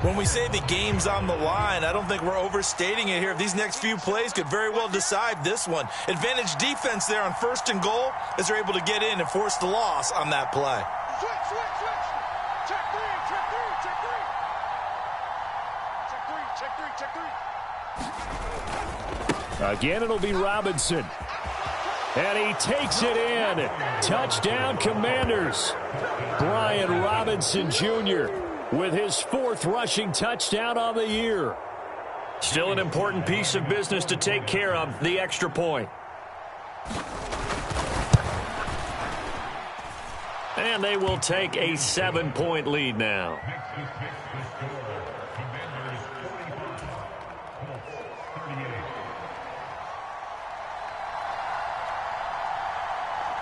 When we say the game's on the line, I don't think we're overstating it here. These next few plays could very well decide this one. Advantage defense there on 1st and goal as they're able to get in and force the loss on that play. Switch. Check three. Again, it'll be Robinson. And he takes it in. Touchdown, Commanders. Brian Robinson Jr. with his 4th rushing touchdown on the year. Still an important piece of business to take care of, the extra point. And they will take a 7-point lead now.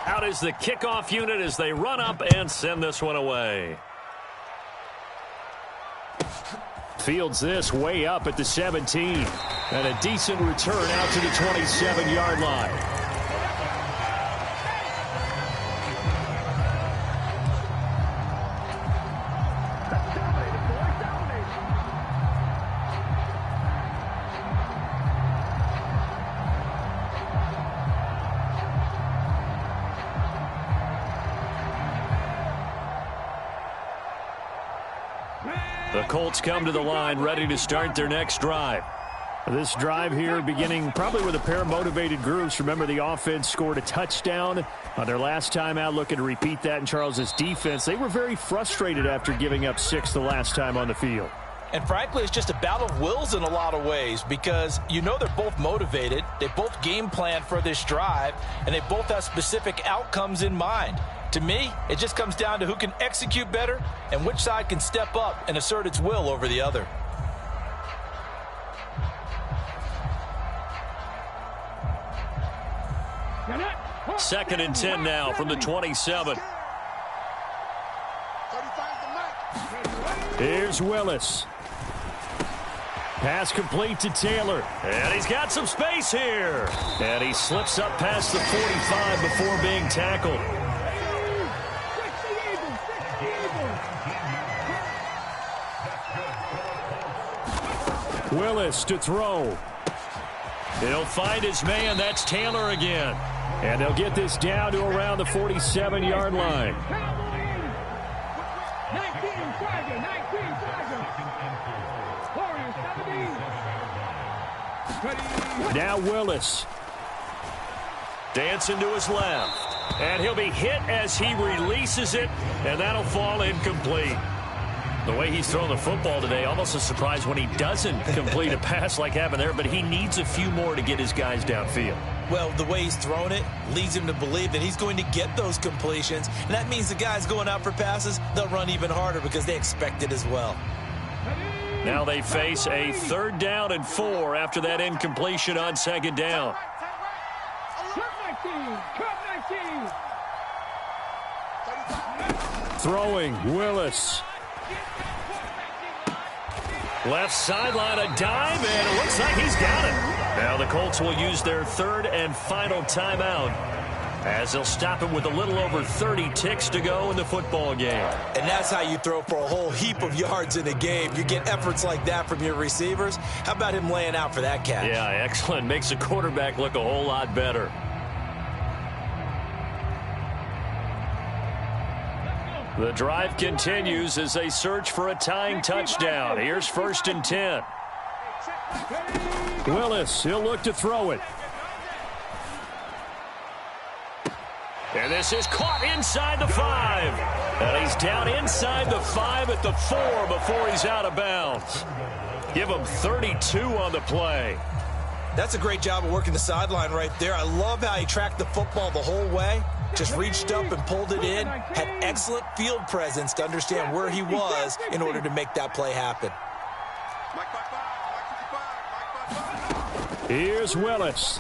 Out is the kickoff unit as they run up and send this one away. Fields this way up at the 17. And a decent return out to the 27-yard line. The Colts come to the line ready to start their next drive. This drive here beginning probably with a pair of motivated groups. Remember, the offense scored a touchdown on their last time out, looking to repeat that in Charles's defense. They were very frustrated after giving up 6 the last time on the field. And frankly, it's just a battle of wills in a lot of ways because you know they're both motivated. They both game plan for this drive, and they both have specific outcomes in mind. To me, it just comes down to who can execute better and which side can step up and assert its will over the other. Second and 10 now from the 27. Here's Willis. Pass complete to Taylor. And he's got some space here. And he slips up past the 45 before being tackled. Willis to throw. He'll find his man. That's Taylor again. And they'll get this down to around the 47-yard line. Now Willis. Dancing to his left. And he'll be hit as he releases it. And that'll fall incomplete. The way he's thrown the football today, almost a surprise when he doesn't complete a pass like happened there, but he needs a few more to get his guys downfield. Well, the way he's thrown it leads him to believe that he's going to get those completions, and that means the guys going out for passes, they'll run even harder because they expect it as well. Now they face a 3rd down and 4 after that incompletion on 2nd down. Throwing, Willis. Left sideline, a dive, and it looks like he's got it. Now the Colts will use their 3rd and final timeout as they'll stop him with a little over 30 ticks to go in the football game. And that's how you throw for a whole heap of yards in a game. You get efforts like that from your receivers. How about him laying out for that catch? Yeah, excellent. Makes the quarterback look a whole lot better. The drive continues as they search for a tying touchdown. Here's 1st and 10. Willis, he'll look to throw it. And this is caught inside the 5. And he's down inside the 5 at the 4 before he's out of bounds. Give him 32 on the play. That's a great job of working the sideline right there. I love how he tracked the football the whole way. Just reached up and pulled it in. Had excellent field presence to understand where he was in order to make that play happen. Here's Willis.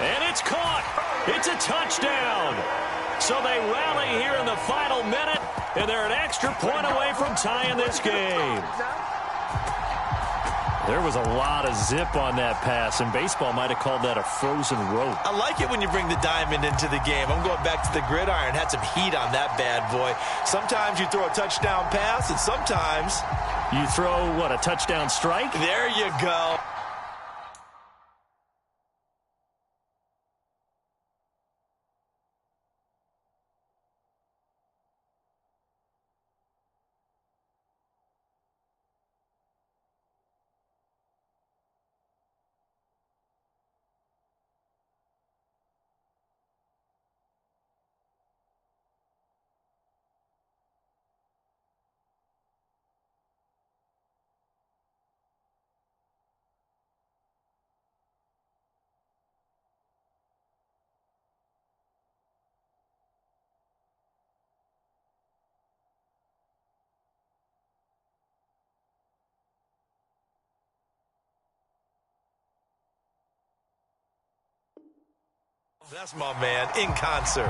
And it's caught. It's a touchdown. So they rally here in the final minute, and they're an extra point away from tying this game. There was a lot of zip on that pass, and baseball might have called that a frozen rope. I like it when you bring the diamond into the game. I'm going back to the gridiron. Had some heat on that bad boy. Sometimes you throw a touchdown pass, and sometimes you throw, what, a touchdown strike? There you go. That's my man in concert.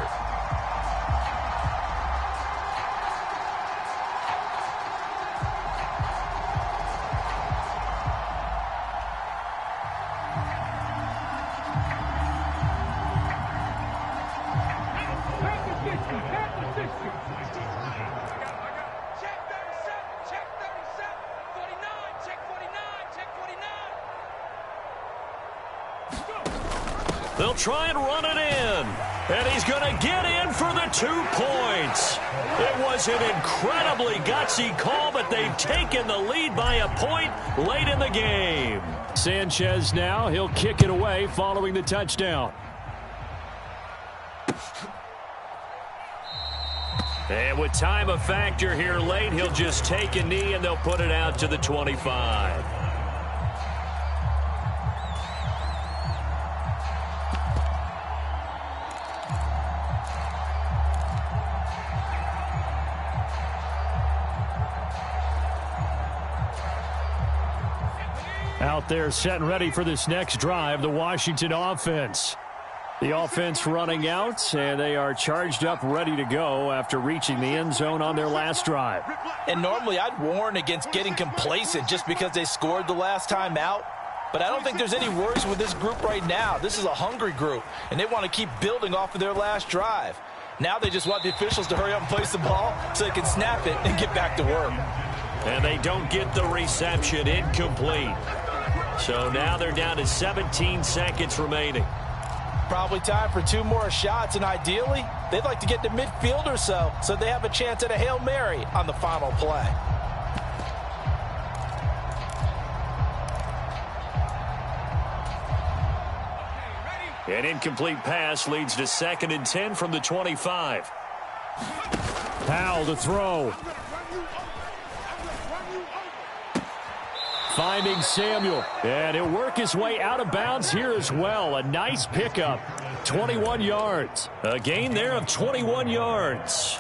They'll try and run it in. And he's going to get in for the 2 points. It was an incredibly gutsy call, but they've taken the lead by a point late in the game. Sanchez now, he'll kick it away following the touchdown. And with time a factor here late, he'll just take a knee and they'll put it out to the 25. Out there set and ready for this next drive, the Washington offense. The offense running out, and they are charged up, ready to go after reaching the end zone on their last drive. And normally I'd warn against getting complacent just because they scored the last time out. But I don't think there's any worries with this group right now. This is a hungry group, and they want to keep building off of their last drive. Now they just want the officials to hurry up and place the ball so they can snap it and get back to work. And they don't get the reception. Incomplete. So now they're down to 17 seconds remaining. Probably time for 2 more shots, and ideally, they'd like to get to midfield or so they have a chance at a Hail Mary on the final play. An incomplete pass leads to 2nd and 10 from the 25. Powell to throw. Finding Samuel, and he'll work his way out of bounds here as well. A nice pickup, 21 yards. A gain there of 21 yards.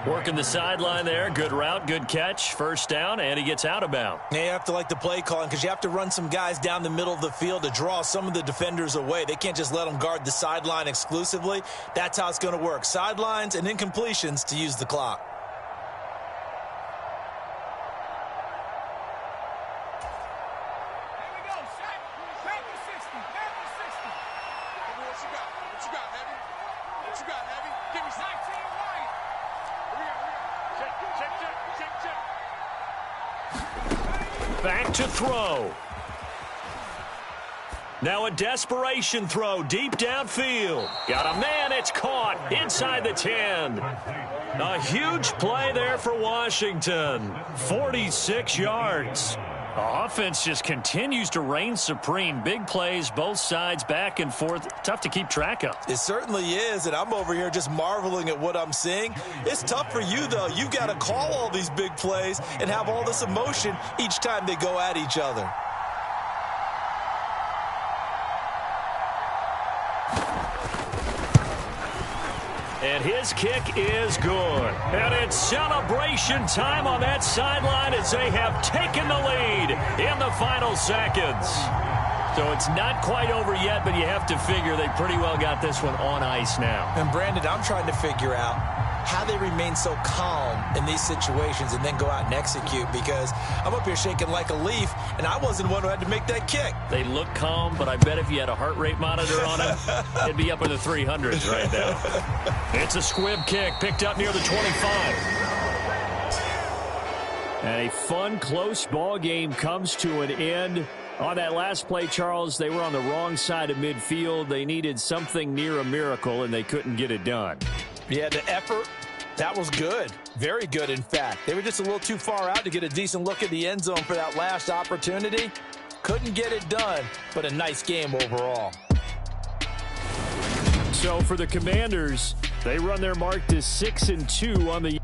Working the sideline there, good route, good catch, first down, and he gets out of bounds. You have to like the play calling because you have to run some guys down the middle of the field to draw some of the defenders away. They can't just let them guard the sideline exclusively. That's how it's going to work. Sidelines and incompletions to use the clock. Back to throw. Now a desperation throw deep downfield. Got a man, it's caught inside the 10. A huge play there for Washington. 46 yards. The offense just continues to reign supreme. Big plays, both sides, back and forth. Tough to keep track of. It certainly is, and I'm over here just marveling at what I'm seeing. It's tough for you, though. You've got to call all these big plays and have all this emotion each time they go at each other. And his kick is good. And it's celebration time on that sideline as they have taken the lead in the final seconds. So it's not quite over yet, but you have to figure they pretty well got this one on ice now. And Brandon, I'm trying to figure out how they remain so calm in these situations and then go out and execute, because I'm up here shaking like a leaf, and I wasn't the one who had to make that kick. They look calm, but I bet if you had a heart rate monitor on them, it'd be up in the 300s right now. It's a squib kick picked up near the 25. And a fun, close ball game comes to an end. On that last play, Charles, they were on the wrong side of midfield. They needed something near a miracle, and they couldn't get it done. Yeah, the effort, that was good. Very good, in fact. They were just a little too far out to get a decent look at the end zone for that last opportunity. Couldn't get it done, but a nice game overall. So for the Commanders, they run their mark to 6-2 on the